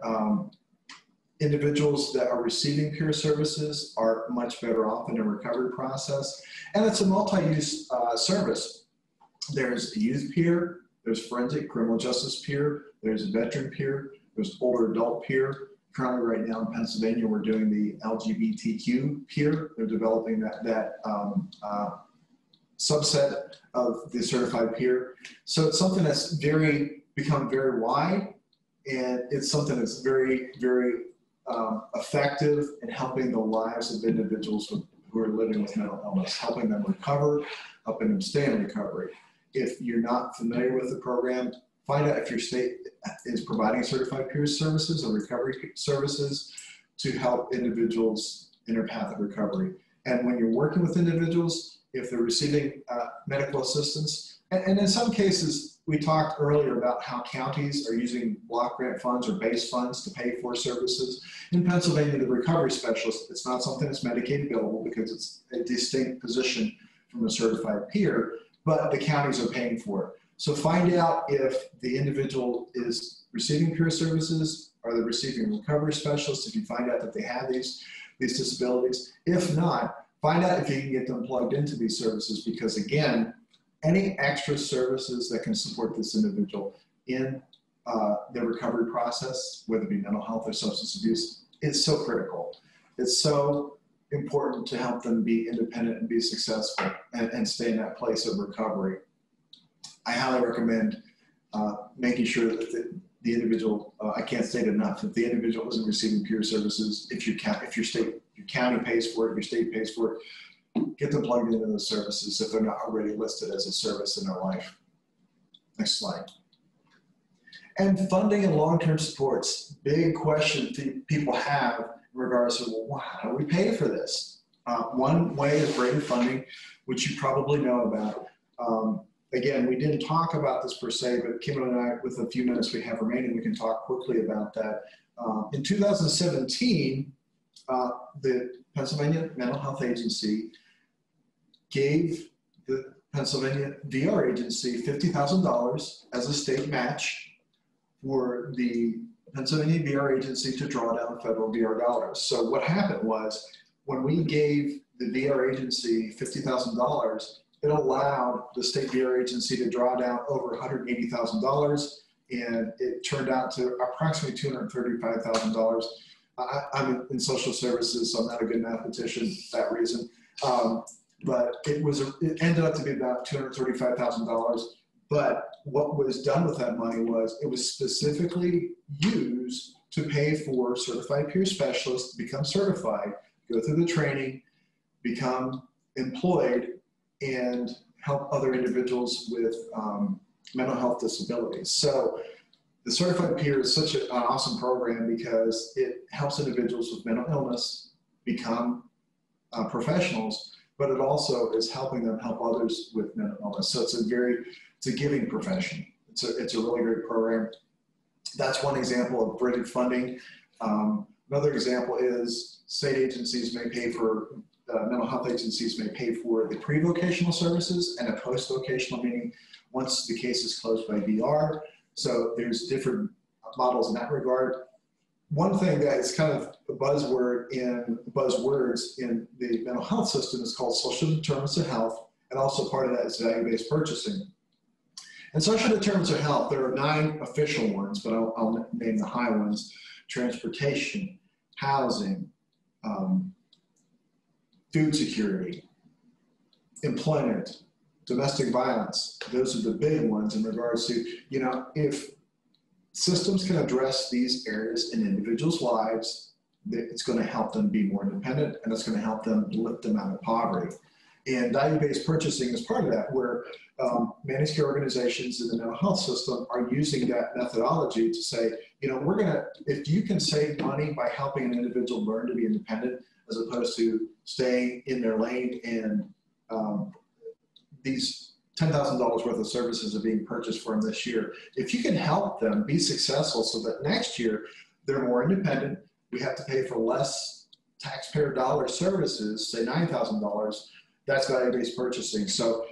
individuals that are receiving peer services are much better off in the recovery process. And it's a multi-use service. There's a youth peer, there's forensic criminal justice peer, there's a veteran peer, there's older adult peer. Currently right now in Pennsylvania, we're doing the LGBTQ peer. They're developing that subset of the certified peer. So it's something that's become very wide, and it's something that's very, very effective in helping the lives of individuals who are living with mental illness, helping them recover, helping them stay in recovery. If you're not familiar with the program, Find out if your state is providing certified peer services or recovery services to help individuals in their path of recovery. And when you're working with individuals, if they're receiving medical assistance, and in some cases, we talked earlier about how counties are using block grant funds or base funds to pay for services. In Pennsylvania, the recovery specialist, it's not something that's Medicaid billable because it's a distinct position from a certified peer, but the counties are paying for it. So find out if the individual is receiving peer services, are they receiving a recovery specialist if you find out that they have these disabilities. If not, find out if you can get them plugged into these services, because again, any extra services that can support this individual in their recovery process, whether it be mental health or substance abuse, is so critical. It's so important to help them be independent and be successful and stay in that place of recovery. I highly recommend making sure that the individual, I can't state enough, if the individual isn't receiving peer services, if your county pays for it, your state pays for it, get them plugged into those services if they're not already listed as a service in their life. Next slide. And funding and long-term supports, big question people have in regards to, well, how do we pay for this? One way is rated funding, which you probably know about. Again, we didn't talk about this per se, but Kim and I, with the few minutes we have remaining, we can talk quickly about that. In 2017, the Pennsylvania Mental Health Agency gave the Pennsylvania VR agency $50,000 as a state match for the Pennsylvania VR agency to draw down federal VR dollars. So what happened was, when we gave the VR agency $50,000, it allowed the state VR agency to draw down over $180,000, and it turned out to approximately $235,000. I'm in social services, so I'm not a good mathematician for that reason. But it ended up to be about $235,000. But what was done with that money was it was specifically used to pay for certified peer specialists to become certified, go through the training, become employed, and help other individuals with mental health disabilities. So the certified peer is such an awesome program because it helps individuals with mental illness become professionals, but it also is helping them help others with mental illness. So it's a giving profession. It's a really great program. That's one example of bridged funding. Another example is state agencies may pay for, mental health agencies may pay for the pre-vocational services and a post-vocational, meaning once the case is closed by VR. So there's different models in that regard. One thing that is kind of a buzzwords in the mental health system is called social determinants of health, and also part of that is value-based purchasing. And social determinants of health, there are 9 official ones, but I'll name the high ones: transportation, housing, food security, employment, domestic violence. Those are the big ones in regards to, if systems can address these areas in individuals' lives, it's going to help them be more independent, and it's going to help them lift them out of poverty. And value-based purchasing is part of that, where managed care organizations in the mental health system are using that methodology to say, if you can save money by helping an individual learn to be independent, as opposed to staying in their lane and these $10,000 worth of services are being purchased for them this year. If you can help them be successful so that next year they're more independent, we have to pay for less taxpayer dollar services, say $9,000, that's value-based purchasing. So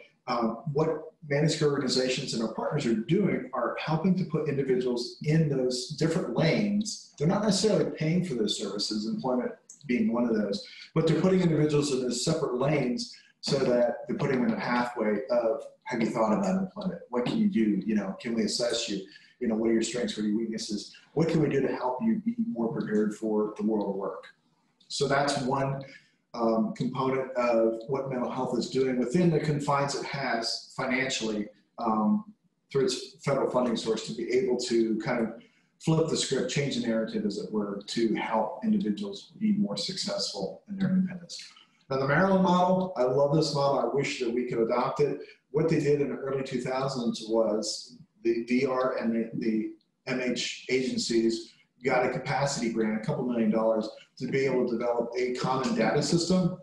what managed care organizations and our partners are doing are helping to put individuals in those different lanes. They're not necessarily paying for those services, employment being one of those, but they're putting individuals in those separate lanes so that they're putting them in a pathway of, have you thought about employment? What can you do? Can we assess you? What are your strengths? What are your weaknesses? What can we do to help you be more prepared for the world of work? So that's one component of what mental health is doing within the confines it has financially through its federal funding source, to be able to kind of flip the script, change the narrative, as it were, to help individuals be more successful in their independence. Now, the Maryland model, I love this model. I wish that we could adopt it. What they did in the early 2000s was the VR and the MH agencies got a capacity grant, a couple $1 million, to be able to develop a common data system.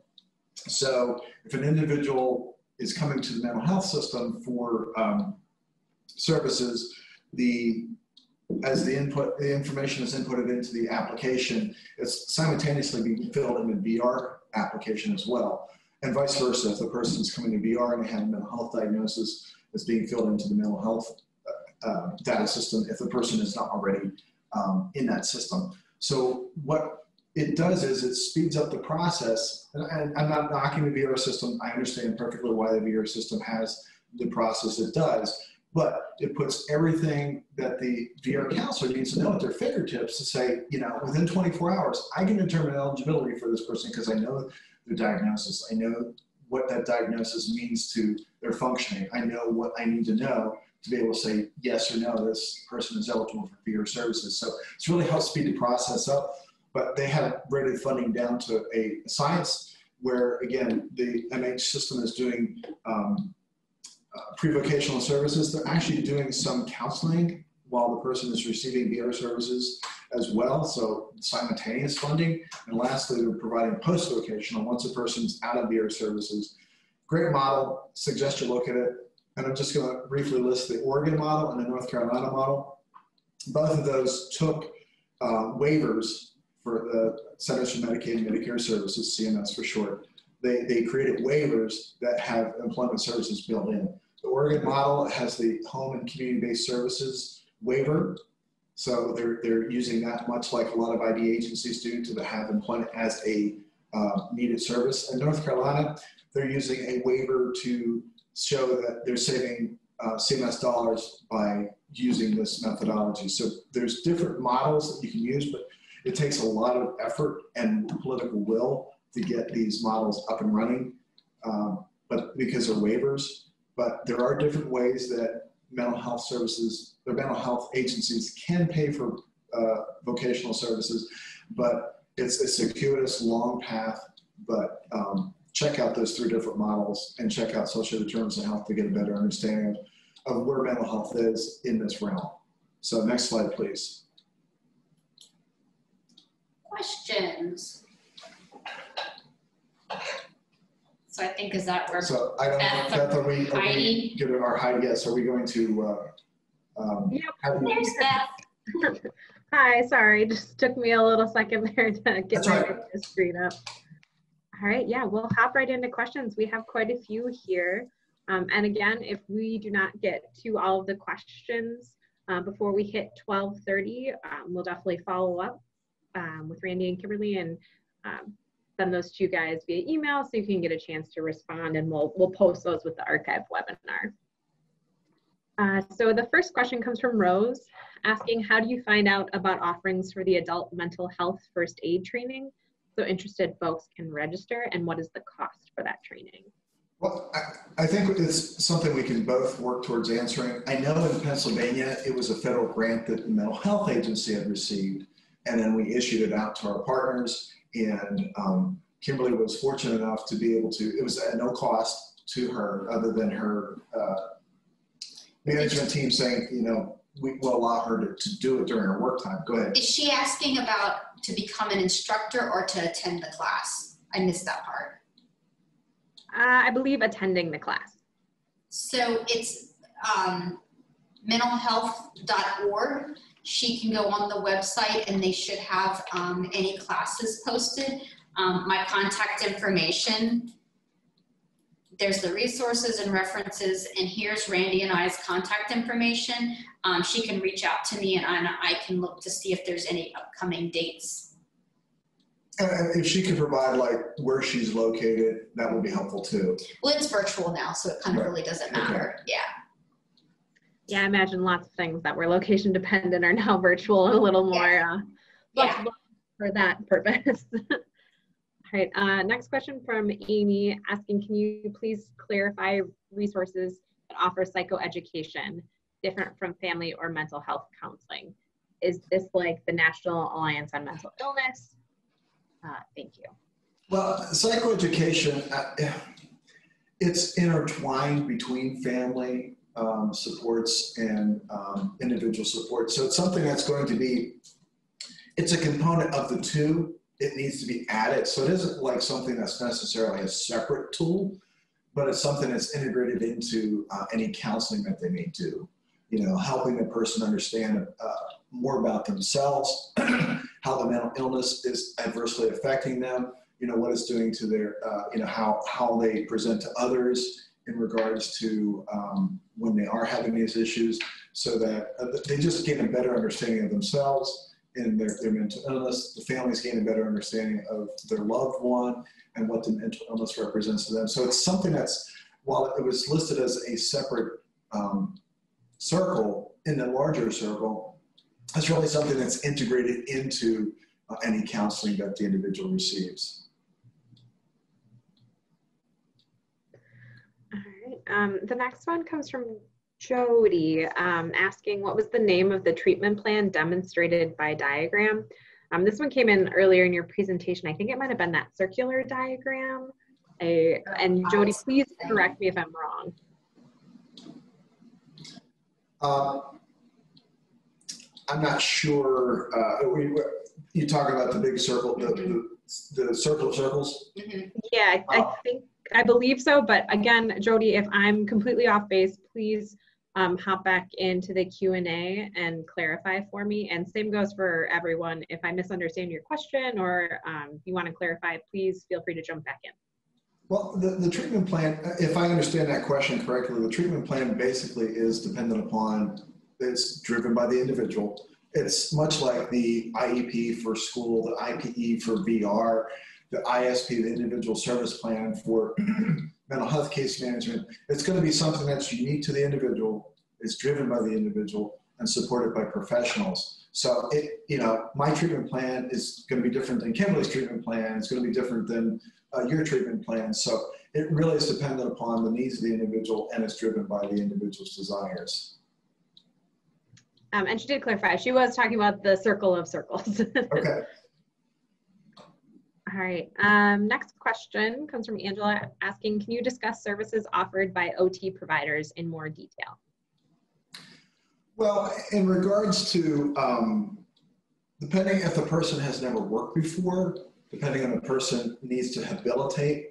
So if an individual is coming to the mental health system for services, as the information is inputted into the application, it's simultaneously being filled in the VR application as well. And vice versa, if the person's coming to VR and they have a mental health diagnosis, it's being filled into the mental health data system if the person is not already in that system. So what it does is it speeds up the process. And I'm not knocking the VR system. I understand perfectly why the VR system has the process it does, but it puts everything that the VR counselor needs to know at their fingertips to say, you know, within 24 hours, I can determine eligibility for this person because I know their diagnosis. I know what that diagnosis means to their functioning. I know what I need to know to be able to say yes or no, this person is eligible for VR services. So it's really helped speed the process up, but they have rated funding down to a science where, again, the MH system is doing pre-vocational services. They're actually doing some counseling while the person is receiving VR services as well, so simultaneous funding. And lastly, they're providing post-vocational once a person's out of VR services. Great model, suggest you look at it. And I'm just gonna briefly list the Oregon model and the North Carolina model. Both of those took waivers for the Centers for Medicaid and Medicare Services, CMS for short. They created waivers that have employment services built in. The Oregon model has the home and community-based services waiver. So they're using that much like a lot of ID agencies do to have employment as a needed service. In North Carolina, they're using a waiver to show that they're saving CMS dollars by using this methodology. So there's different models that you can use, but it takes a lot of effort and political will to get these models up and running, but because they're waivers. But there are different ways that mental health services, or mental health agencies can pay for vocational services, but it's a circuitous, long path. But check out those 3 different models and check out social determinants of health to get a better understanding of where mental health is in this realm. So next slide, please. Questions? So I think, is that where? So I don't know, Beth, are we giving our Heidi? Yes, are we going to? Yep. There's Beth. Hi, sorry, just took me a little second there to get my screen up. All right, yeah, we'll hop right into questions. We have quite a few here. And again, if we do not get to all of the questions before we hit 12:30, we'll definitely follow up with Randy and Kimberly and send those to you guys via email so you can get a chance to respond, and we'll post those with the archive webinar. So the first question comes from Rose, asking, how do you find out about offerings for the adult mental health first aid training so interested folks can register, and what is the cost for that training? Well, I think it's something we can both work towards answering. I know in Pennsylvania, it was a federal grant that the mental health agency had received, and then we issued it out to our partners, and Kimberly was fortunate enough to be able to, it was at no cost to her other than her management team saying, you know, we will allow her to do it during her work time. Go ahead. Is she asking about to become an instructor or to attend the class? I missed that part. I believe attending the class. So it's mentalhealth.org. She can go on the website and they should have any classes posted. My contact information, there's the resources and references, and here's Randy and I's contact information. She can reach out to me and I can look to see if there's any upcoming dates. And if she could provide like where she's located, that would be helpful too. Well, it's virtual now, so it kind of really doesn't matter. Okay. Yeah. Yeah, I imagine lots of things that were location dependent are now virtual and a little more flexible for that purpose. All right, next question from Amy, asking, can you please clarify resources that offer psychoeducation different from family or mental health counseling? Is this like the National Alliance on Mental Illness? Thank you. Well, psychoeducation, it's intertwined between family supports and individual support. So it's something that's going to be, it's a component of the two. It needs to be added. So it isn't like something that's necessarily a separate tool, but it's something that's integrated into any counseling that they may do. You know, helping the person understand more about themselves, how the mental illness is adversely affecting them, you know, what it's doing to their, you know, how they present to others in regards to when they are having these issues, so that they just gain a better understanding of themselves and their mental illness. The families gain a better understanding of their loved one and what the mental illness represents to them. So it's something that's, while it was listed as a separate circle in the larger circle, it's really something that's integrated into any counseling that the individual receives. All right. The next one comes from Jody, asking what was the name of the treatment plan demonstrated by diagram. This one came in earlier in your presentation. I think it might have been that circular diagram. And Jody, please correct me if I'm wrong. I'm not sure. You talk about the big circle, the circle of circles? Mm-hmm. Yeah, I believe so. But again, Jody, if I'm completely off base, please hop back into the Q&A and clarify for me. And same goes for everyone. If I misunderstand your question or you want to clarify, please feel free to jump back in. Well, the treatment plan, if I understand that question correctly, the treatment plan basically is dependent upon, it's driven by the individual. It's much like the IEP for school, the IPE for VR, the ISP, the individual service plan for mental health case management. It's going to be something that's unique to the individual. It's driven by the individual and supported by professionals. So you know, my treatment plan is going to be different than Kimberly's treatment plan. It's going to be different than your treatment plan. So it really is dependent upon the needs of the individual, and it's driven by the individual's desires. And she did clarify, she was talking about the circle of circles. Okay. All right, next question comes from Angela asking, can you discuss services offered by OT providers in more detail? Well, in regards to, depending if the person has never worked before, depending on the person needs to habilitate,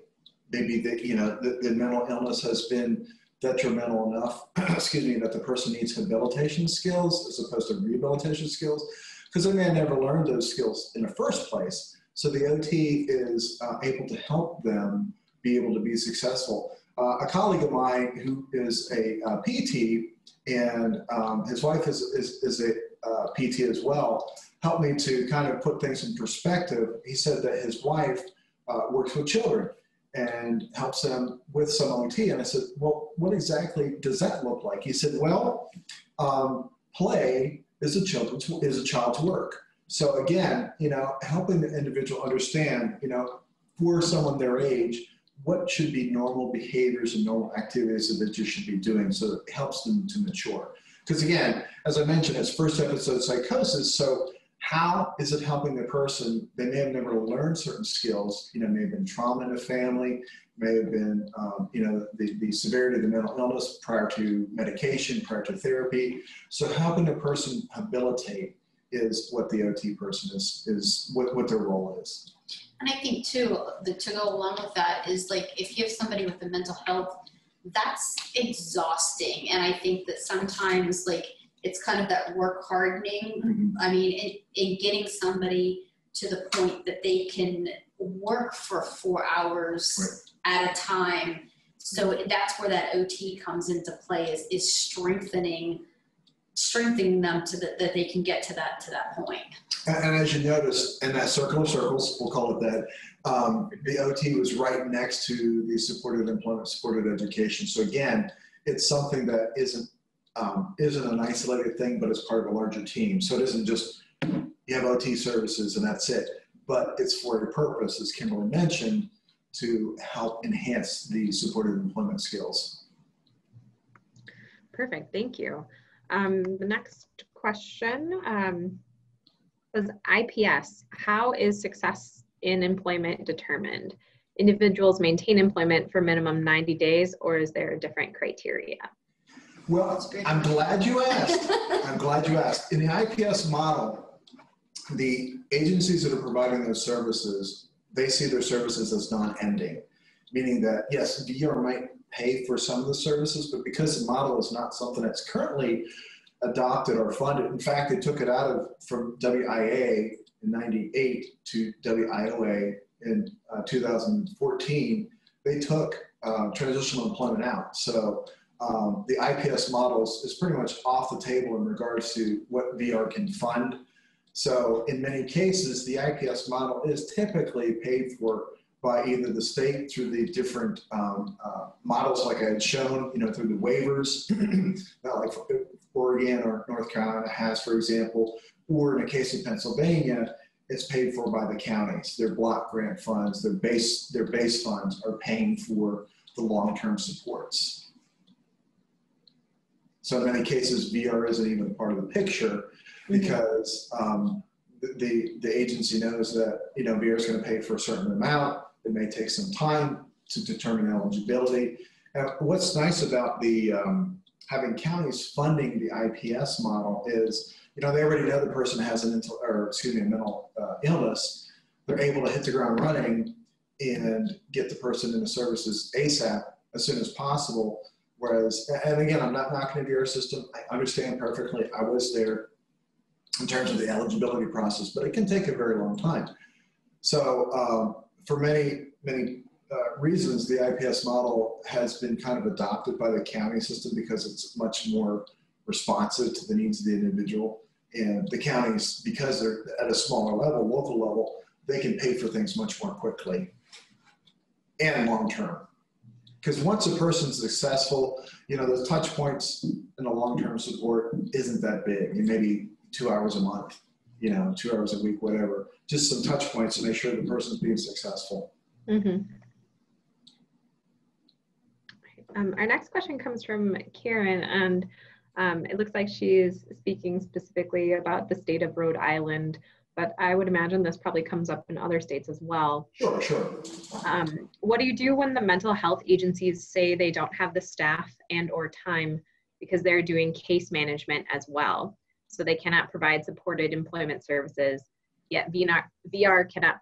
maybe the mental illness has been detrimental enough, excuse me, that the person needs habilitation skills as opposed to rehabilitation skills, because they may have never learned those skills in the first place. So the OT is able to help them be able to be successful. A colleague of mine who is a PT, and his wife is a PT as well, helped me to kind of put things in perspective. He said that his wife works with children and helps them with some OT. And I said, well, what exactly does that look like? He said, well, play is a child's work. So again, you know, helping the individual understand, you know, for someone their age, what should be normal behaviors and normal activities that you should be doing, so it helps them to mature. Because again, as I mentioned, it's first episode psychosis, so how is it helping the person? They may have never learned certain skills, you know, may have been trauma in the family, may have been, you know, the severity of the mental illness prior to medication, prior to therapy. So helping a person habilitate is what the OT person is what their role is. And I think too, to go along with that is, like, if you have somebody with a mental health, that's exhausting. And I think that sometimes, like, it's kind of that work hardening. Mm-hmm. I mean, in getting somebody to the point that they can work for 4 hours at a time. So that's where that OT comes into play, is strengthening them to that they can get to that point. And as you notice, in that circle of circles, we'll call it that, the OT was right next to the supported employment, supported education. So again, it's something that isn't an isolated thing, but it's part of a larger team. So it isn't just you have OT services and that's it, but it's for a purpose, as Kimberly mentioned, to help enhance the supported employment skills. Perfect, thank you. The next question was IPS. How is success in employment determined? Individuals maintain employment for minimum 90 days, or is there a different criteria? Well, I'm glad you asked. I'm glad you asked. In the IPS model, the agencies that are providing those services, they see their services as non-ending, meaning that, yes, VR might pay for some of the services, but because the model is not something that's currently adopted or funded, in fact, they took it out of from WIA in 98 to WIOA in 2014, they took transitional employment out. So the IPS model is pretty much off the table in regards to what VR can fund. So in many cases, the IPS model is typically paid for by either the state through the different models like I had shown, through the waivers, like Oregon or North Carolina has, for example, or in a case of Pennsylvania, it's paid for by the counties. Their block grant funds, their base funds are paying for the long-term supports. So in many cases, VR isn't even part of the picture because the agency knows that VR is going to pay for a certain amount. It may take some time to determine eligibility. And what's nice about the having counties funding the IPS model is, they already know the person has a mental illness. They're able to hit the ground running and get the person into services ASAP as soon as possible. Whereas, and again, I'm not knocking the VR system. I understand perfectly. I was there in terms of the eligibility process, but it can take a very long time. So for many reasons, the IPS model has been kind of adopted by the county system because it's much more responsive to the needs of the individual. And the counties, because they're at a smaller level, local level, they can pay for things much more quickly and long-term. Because once a person's successful, those touch points in a long-term support isn't that big. Maybe 2 hours a month, 2 hours a week, whatever. Just some touch points to make sure the person's being successful. Our next question comes from Karen, and it looks like she's speaking specifically about the state of Rhode Island, but I would imagine this probably comes up in other states as well. Sure. What do you do when the mental health agencies say they don't have the staff and or time because they're doing case management as well? So they cannot provide supported employment services, yet VR cannot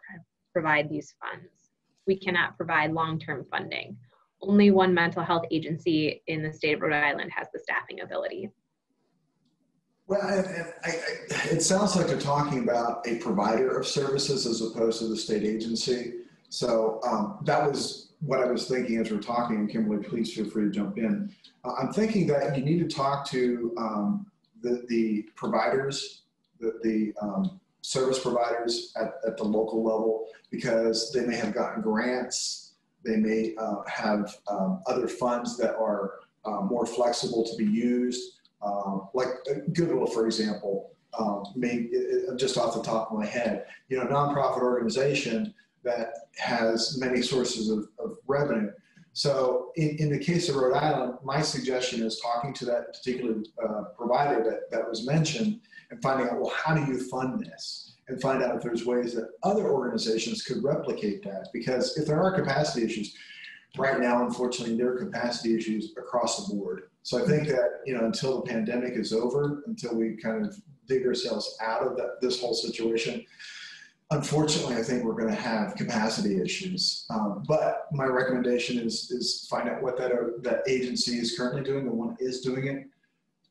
provide these funds. We cannot provide long-term funding. Only one mental health agency in the state of Rhode Island has the staffing ability. Well, it sounds like they're talking about a provider of services as opposed to the state agency. So that was what I was thinking as we're talking, and Kimberly, please feel free to jump in. I'm thinking that you need to talk to the providers, the service providers at the local level, because they may have gotten grants, they may have other funds that are more flexible to be used. Like Goodwill, for example, just off the top of my head, nonprofit organization that has many sources of revenue. So in the case of Rhode Island, my suggestion is talking to that particular provider that was mentioned and finding out, well, how do you fund this? And find out if there's ways that other organizations could replicate that. Because if there are capacity issues, right now, unfortunately, there are capacity issues across the board. So I think that, until the pandemic is over, until we kind of dig ourselves out of this whole situation, unfortunately, I think we're going to have capacity issues. But my recommendation is find out what that agency is currently doing, the one is doing it,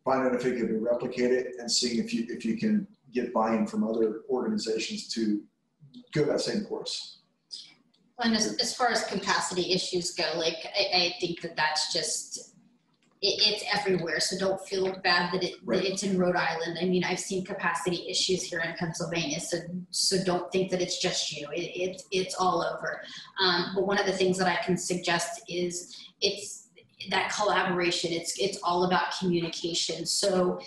find out if it can be replicated, and see if you can get buy-in from other organizations to go that same course. And as far as capacity issues go, I think that's just, it's everywhere. So don't feel bad that it's in Rhode Island. I mean, I've seen capacity issues here in Pennsylvania. So don't think that it's just you. It's all over. But one of the things that I can suggest is it's that collaboration. It's all about communication. So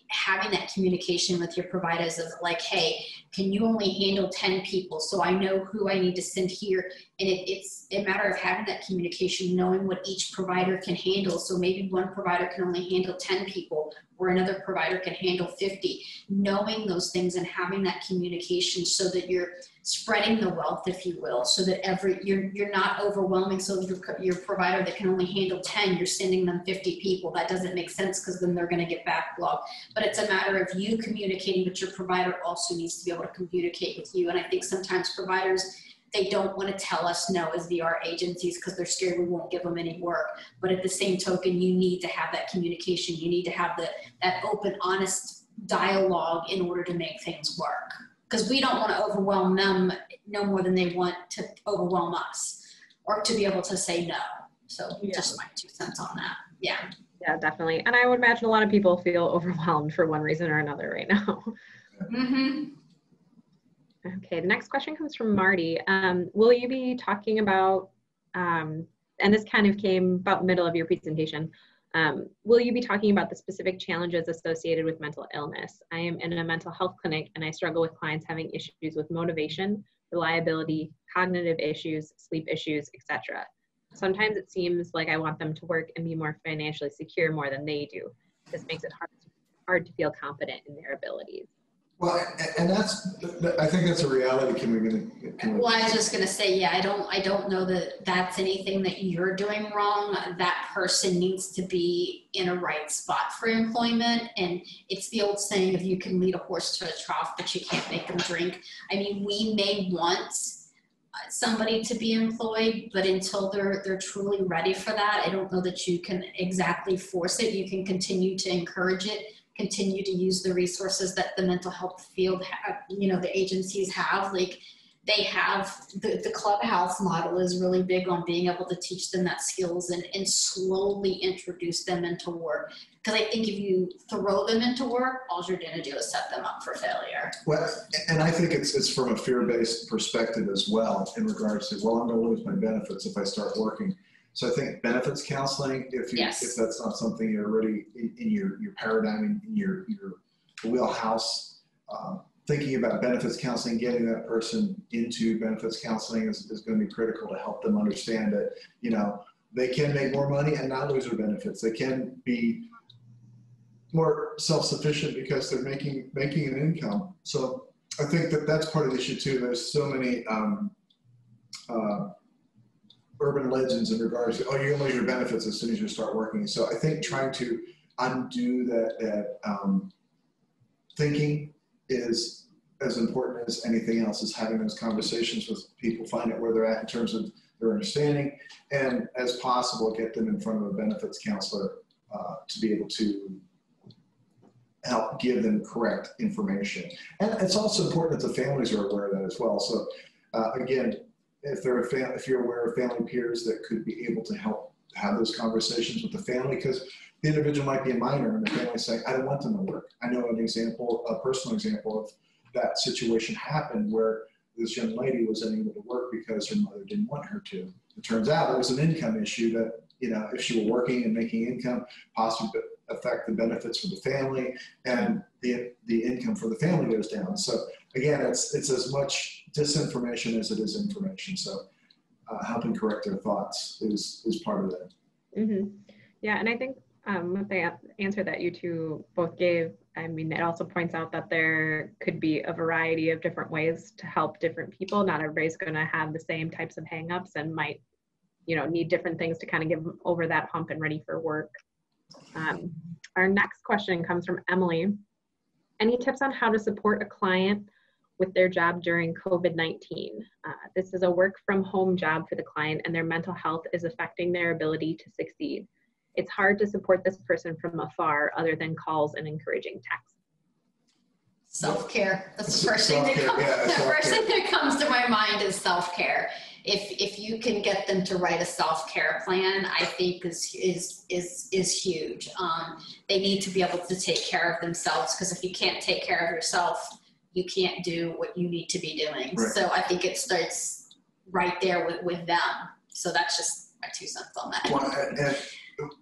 having that communication with your providers of like, hey, can you only handle 10 people? So I know who I need to send here. And it's a matter of having that communication, knowing what each provider can handle. So maybe one provider can only handle 10 people, or another provider can handle 50. Knowing those things and having that communication so that you're spreading the wealth, if you will, so that you're not overwhelming. So your provider that can only handle 10, you're sending them 50 people. That doesn't make sense, because then they're going to get backlogged. But it's a matter of you communicating, but your provider also needs to be able to communicate with you. And I think sometimes providers, they don't want to tell us no as VR agencies because they're scared we won't give them any work. But at the same token, you need to have that communication. You need to have that open, honest dialogue in order to make things work. Because we don't want to overwhelm them no more than they want to overwhelm us, or to be able to say no. So just my 2 cents on that. Yeah. Yeah, definitely. And I would imagine a lot of people feel overwhelmed for one reason or another right now. Mm-hmm. Okay, the next question comes from Marty. Will you be talking about, and this kind of came about middle of your presentation, will you be talking about the specific challenges associated with mental illness? I am in a mental health clinic and I struggle with clients having issues with motivation, reliability, cognitive issues, sleep issues, etc. Sometimes it seems like I want them to work and be more financially secure more than they do. This makes it hard to feel confident in their abilities. Well, and I think that's a reality. Well, I was just going to say, yeah, I don't know that that's anything that you're doing wrong. That person needs to be in a right spot for employment. And it's the old saying of you can lead a horse to a trough, but you can't make them drink. I mean, we may want somebody to be employed, but until they're truly ready for that, I don't know that you can exactly force it. You can continue to encourage it, continue to use the resources that the mental health field, the agencies have. Like, they have the clubhouse model is really big on being able to teach them that skills and slowly introduce them into work. Because I think if you throw them into work, all you're going to do is set them up for failure. Well, and I think it's from a fear-based perspective as well, in regards to, well, I'm going to lose my benefits if I start working. So I think benefits counseling, if that's not something you're already in your paradigm, in your wheelhouse, thinking about benefits counseling, getting that person into benefits counseling is going to be critical to help them understand that, they can make more money and not lose their benefits. They can be more self-sufficient because they're making an income. So I think that's part of the issue too. There's so many urban legends in regards to, you're going to lose your benefits as soon as you start working. So I think trying to undo that thinking is as important as anything else, is having those conversations with people, find out where they're at in terms of their understanding, and as possible, get them in front of a benefits counselor to be able to help give them correct information. And it's also important that the families are aware of that as well. So again, if you're aware of family peers that could be able to help have those conversations with the family, because the individual might be a minor and the family saying, I don't want them to work. I know a personal example of that situation happened where this young lady was unable to work because her mother didn't want her to. It turns out it was an income issue that, if she were working and making income, possibly affect the benefits for the family, and the income for the family goes down. So again, it's as much disinformation as it is information. So helping correct their thoughts is part of that. Mm-hmm. Yeah, and I think with the answer that you two both gave, I mean, it also points out that there could be a variety of different ways to help different people. Not everybody's going to have the same types of hangups and might, need different things to kind of give them over that hump and ready for work. Our next question comes from Emily. Any tips on how to support a client with their job during COVID-19? This is a work from home job for the client, and their mental health is affecting their ability to succeed. It's hard to support this person from afar other than calls and encouraging texts. Self-care. That's the first thing that comes to my mind is self-care. If you can get them to write a self-care plan, I think is huge. They need to be able to take care of themselves, because if you can't take care of yourself, you can't do what you need to be doing. Right. So I think it starts right there with them. So that's just my 2 cents on that. Well, and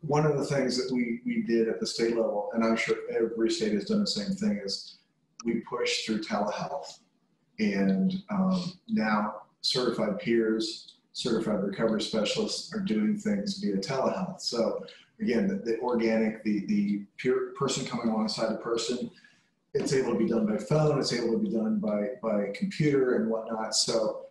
one of the things that we did at the state level, and I'm sure every state has done the same thing, is we pushed through telehealth. And now certified peers, certified recovery specialists are doing things via telehealth. So again, the organic, the peer person coming alongside the person, it's able to be done by phone, it's able to be done by computer and whatnot. So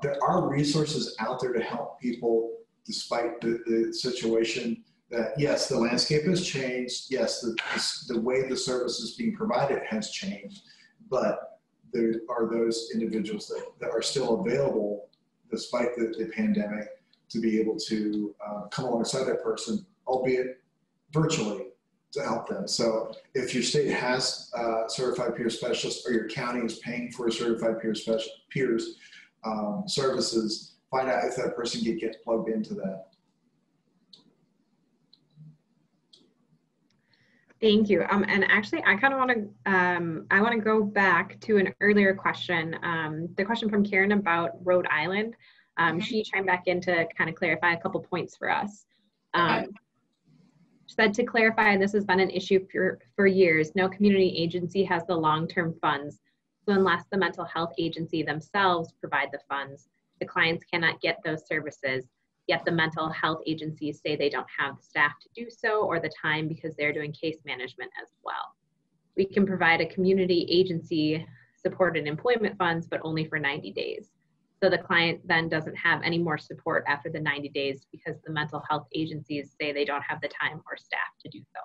there are resources out there to help people despite the situation that, yes, the landscape has changed. Yes, the way the service is being provided has changed, but there are those individuals that are still available despite the pandemic to be able to come alongside that person, albeit virtually, to help them. So if your state has certified peer specialists or your county is paying for a certified peers services, find out if that person can get plugged into that. Thank you. And actually, I kind of want to, I want to go back to an earlier question, the question from Karen about Rhode Island. She chimed back in to kind of clarify a couple points for us. She said, to clarify, this has been an issue for years. No community agency has the long-term funds. So unless the mental health agency themselves provide the funds, the clients cannot get those services. Yet the mental health agencies say they don't have the staff to do so or the time because they're doing case management as well. We can provide a community agency supported employment funds, but only for 90 days. So the client then doesn't have any more support after the 90 days because the mental health agencies say they don't have the time or staff to do so.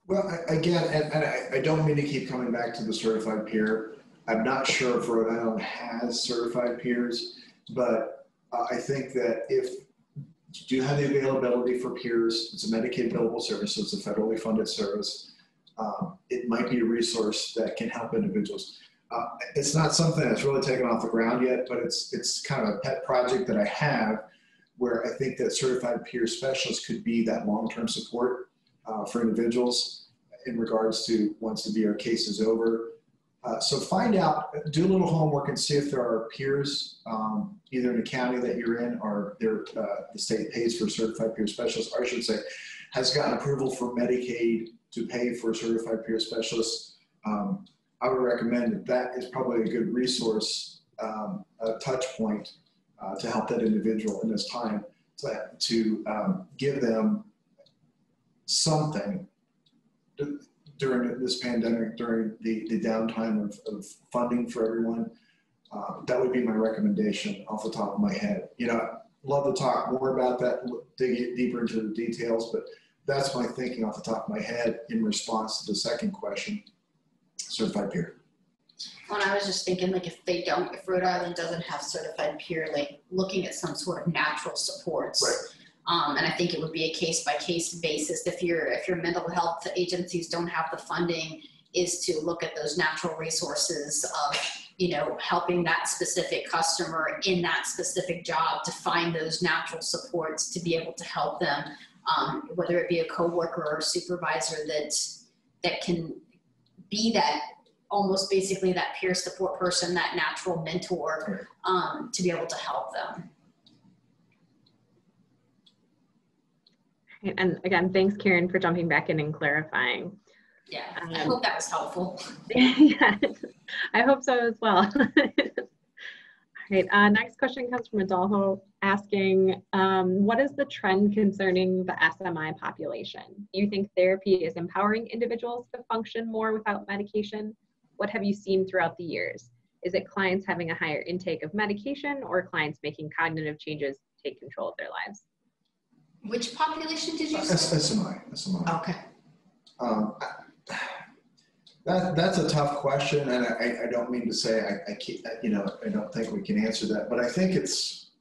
Well, again, and I don't mean to keep coming back to the certified peer. I'm not sure if Rhode Island has certified peers, but I think that if you do have the availability for peers, it's a Medicaid billable service, so it's a federally funded service. It might be a resource that can help individuals. It's not something that's really taken off the ground yet, but it's kind of a pet project that I have where I think that certified peer specialists could be that long-term support for individuals in regards to once the VR case is over. So find out, do a little homework and see if there are peers either in the county that you're in or the state pays for certified peer specialists, or I should say has gotten approval for Medicaid to pay for certified peer specialists. I would recommend that is probably a good resource, a touch point to help that individual in this time to give them something during this pandemic, during the downtime of funding for everyone. That would be my recommendation off the top of my head. You know, I'd love to talk more about that, dig deeper into the details, but that's my thinking off the top of my head in response to the second question. Certified peer. Well, I was just thinking, like, if Rhode Island doesn't have certified peer, like looking at some sort of natural supports. Right. And I think it would be a case-by-case basis. If your mental health agencies don't have the funding, is to look at those natural resources of, you know, helping that specific customer in that specific job to find those natural supports to be able to help them, whether it be a coworker or a supervisor that can be that almost basically that peer support person, that natural mentor, to be able to help them. And again, thanks, Karen, for jumping back in and clarifying. Yeah, I hope that was helpful. Yeah, I hope so as well. All right, next question comes from Adolfo asking, what is the trend concerning the SMI population? Do you think therapy is empowering individuals to function more without medication? What have you seen throughout the years? Is it clients having a higher intake of medication or clients making cognitive changes to take control of their lives? Which population did you say? SMI. Okay. That's a tough question, and I don't mean to say I can't, you know, I don't think we can answer that, but I think it's,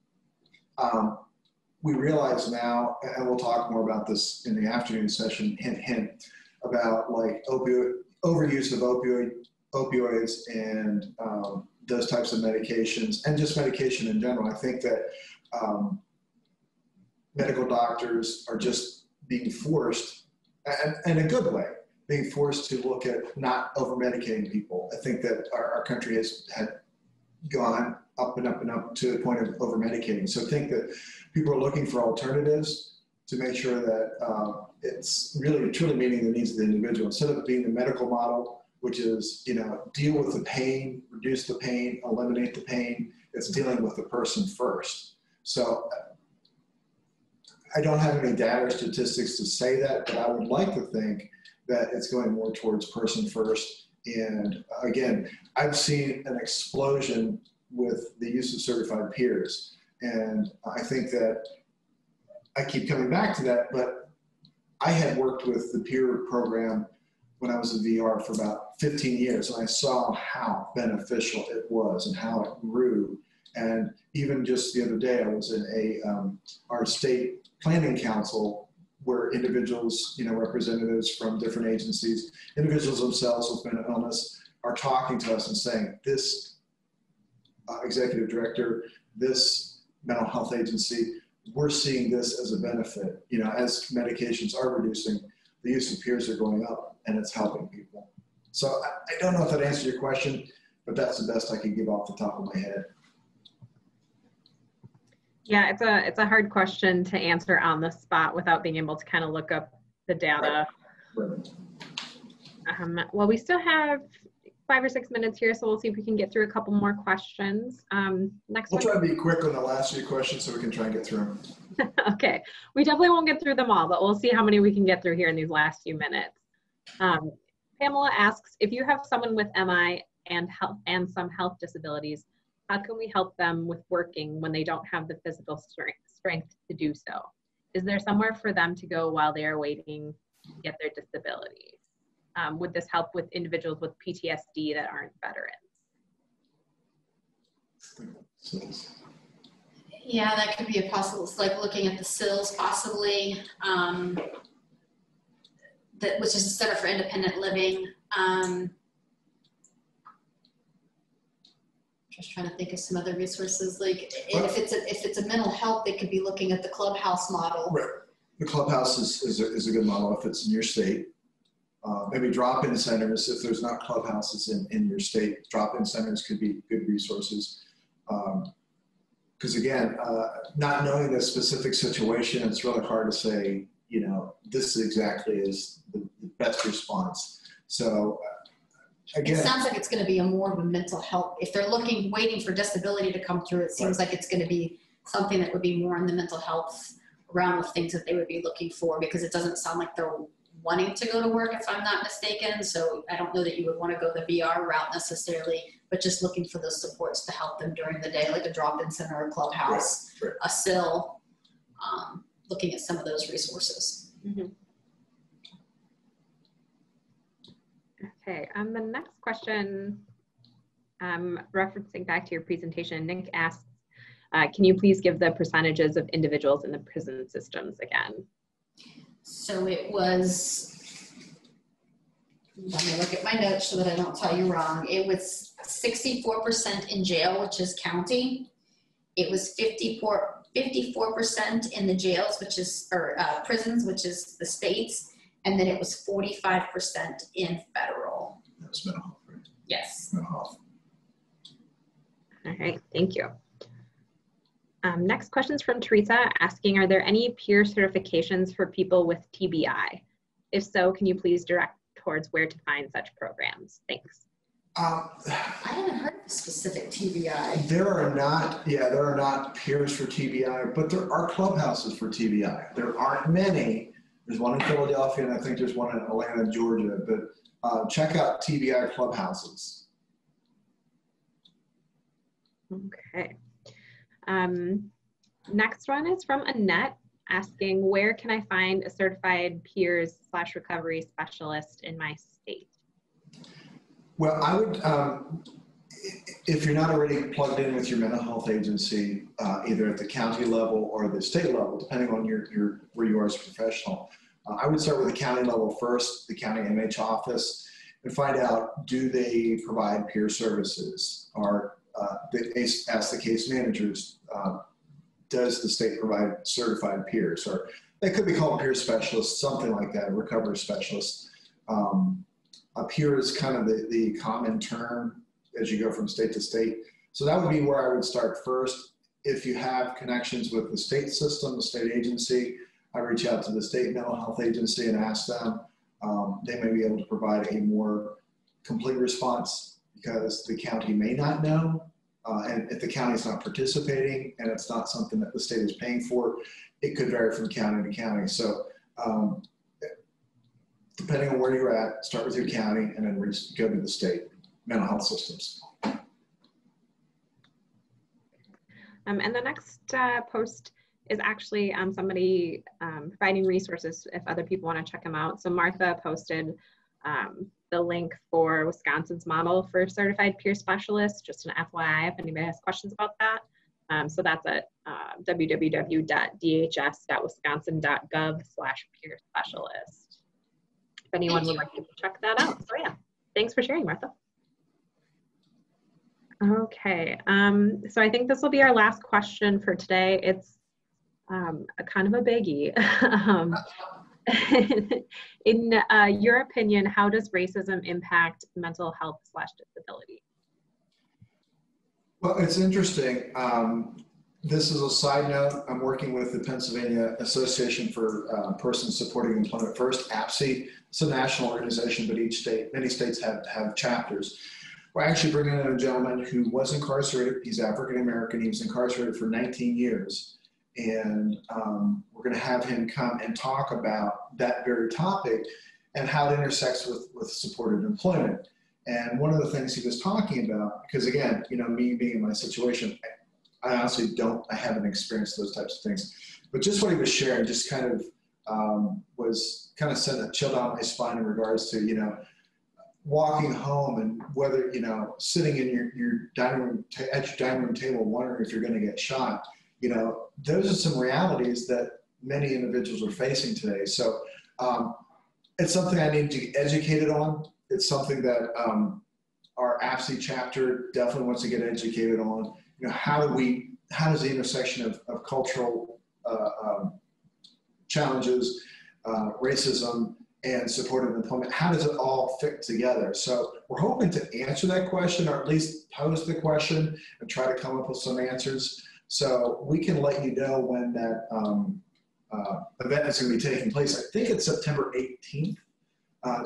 we realize now, and we'll talk more about this in the afternoon session, hint, hint, about like overuse of opioids and those types of medications, and just medication in general. I think that medical doctors are just being forced, and in a good way, being forced to look at not over-medicating people. I think that our country had gone up and up and up to the point of over-medicating. So I think that people are looking for alternatives to make sure that it's really truly meeting the needs of the individual. Instead of being the medical model which is, you know, deal with the pain, reduce the pain, eliminate the pain. It's dealing with the person first. So I don't have any data or statistics to say that, but I would like to think that it's going more towards person first. And again, I've seen an explosion with the use of certified peers. And I think that I keep coming back to that, but I had worked with the peer program when I was a VR for about 15 years, and I saw how beneficial it was and how it grew. And even just the other day, I was in our state planning council where individuals, you know, representatives from different agencies, individuals themselves with mental illness are talking to us and saying, this executive director, this mental health agency, we're seeing this as a benefit. You know, as medications are reducing, the use of peers are going up and it's helping people. So I don't know if that answers your question, but that's the best I can give off the top of my head. Yeah, it's a hard question to answer on the spot without being able to kind of look up the data. Right. Well, we still have 5 or 6 minutes here, so we'll see if we can get through a couple more questions. Next We'll one. try to be quick on the last few questions so we can try and get through them. Okay, we definitely won't get through them all, but we'll see how many we can get through here in these last few minutes. Pamela asks, if you have someone with MI and some health disabilities, how can we help them with working when they don't have the physical strength to do so? Is there somewhere for them to go while they are waiting to get their disabilities? Would this help with individuals with PTSD that aren't veterans? Yeah, that could be a possible. It's like looking at the SILS possibly, which is the Center for Independent Living. Just trying to think of some other resources. Like, and if it's a mental health, they could be looking at the clubhouse model. Right. The clubhouse is a good model if it's in your state. Maybe drop-in centers, if there's not clubhouses in your state, drop-in centers could be good resources. Because again, not knowing the specific situation, it's really hard to say, you know, this exactly is the best response. So again, it sounds like it's going to be more of a mental health. If they're waiting for disability to come through, it seems like it's going to be something that would be more in the mental health realm of things that they would be looking for, because it doesn't sound like they're wanting to go to work, if I'm not mistaken. So I don't know that you would want to go the VR route necessarily, but just looking for those supports to help them during the day, like a drop-in center, a clubhouse, a SIL, looking at some of those resources. Mm-hmm. Okay, the next question, referencing back to your presentation, Nick asks, can you please give the percentages of individuals in the prison systems again? So it was, let me look at my notes so that I don't tell you wrong. It was 64% in jail, which is county. It was 54% in the jails, which is, or prisons, which is the states. And then it was 45% in federal. That was mental health, right? Yes. Mental health. All right, thank you. Next question is from Teresa asking, are there any peer certifications for people with TBI? If so, can you please direct towards where to find such programs? Thanks. I haven't heard of a specific TBI. There are not peers for TBI, but there are clubhouses for TBI. There aren't many. There's one in Philadelphia, and I think there's one in Atlanta, Georgia, but check out TBI clubhouses. Okay. Next one is from Annette asking, where can I find a certified peers/recovery specialist in my state? Well, I would, if you're not already plugged in with your mental health agency, either at the county level or the state level, depending on where you are as a professional, I would start with the county level first, the county MH office, and find out, do they provide peer services? Or ask the case managers, does the state provide certified peers? Or they could be called peer specialists, something like that, a recovery specialist. A peer is kind of the common term as you go from state to state. So that would be where I would start first. If you have connections with the state system, the state agency, I reach out to the state mental health agency and ask them. They may be able to provide a more complete response because the county may not know. And if the county is not participating and it's not something that the state is paying for, it could vary from county to county. So depending on where you're at, start with your county and then go to the state mental health systems. And the next post is actually somebody providing resources if other people want to check them out. So Martha posted the link for Wisconsin's model for certified peer specialists, just an FYI if anybody has questions about that. So that's at www.dhs.wisconsin.gov/peer specialist. If anyone would like to check that out. So yeah, thanks for sharing, Martha. Okay, so I think this will be our last question for today. It's a kind of a biggie. In your opinion, how does racism impact mental health/disability? Well, it's interesting. This is a side note. I'm working with the Pennsylvania Association for Persons Supporting Employment First, APSE. It's a national organization, but many states have chapters. We're actually bringing in a gentleman who was incarcerated. He's African American. He was incarcerated for 19 years. And we're going to have him come and talk about that very topic and how it intersects with supported employment. And one of the things he was talking about, because again, you know, me being in my situation, I honestly I haven't experienced those types of things. But just what he was sharing just kind of sent a chill down my spine in regards to, you know, walking home and whether, you know, sitting in your dining room, at your dining room table wondering if you're going to get shot. You know, those are some realities that many individuals are facing today. So it's something I need to get educated on. It's something that our APSE chapter definitely wants to get educated on. You know, how does the intersection of cultural challenges, racism, and supportive employment, how does it all fit together? So we're hoping to answer that question, or at least pose the question and try to come up with some answers. So we can let you know when that event is going to be taking place. I think it's September 18th.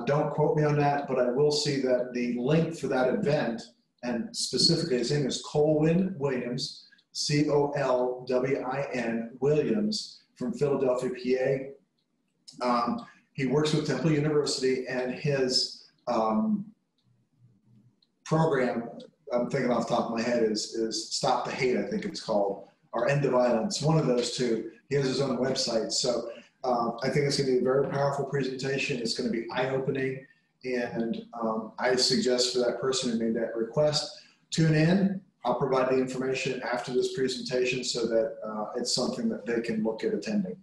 Don't quote me on that, but I will see that the link for that event, and specifically his name is Colwyn Williams, C-O-L-W-I-N Williams, from Philadelphia, PA. He works with Temple University, and his program, I'm thinking off the top of my head, is Stop the Hate, I think it's called, or End the Violence, one of those two. He has his own website. So I think it's going to be a very powerful presentation. It's going to be eye-opening, and I suggest for that person who made that request, tune in. I'll provide the information after this presentation so that it's something that they can look at attending.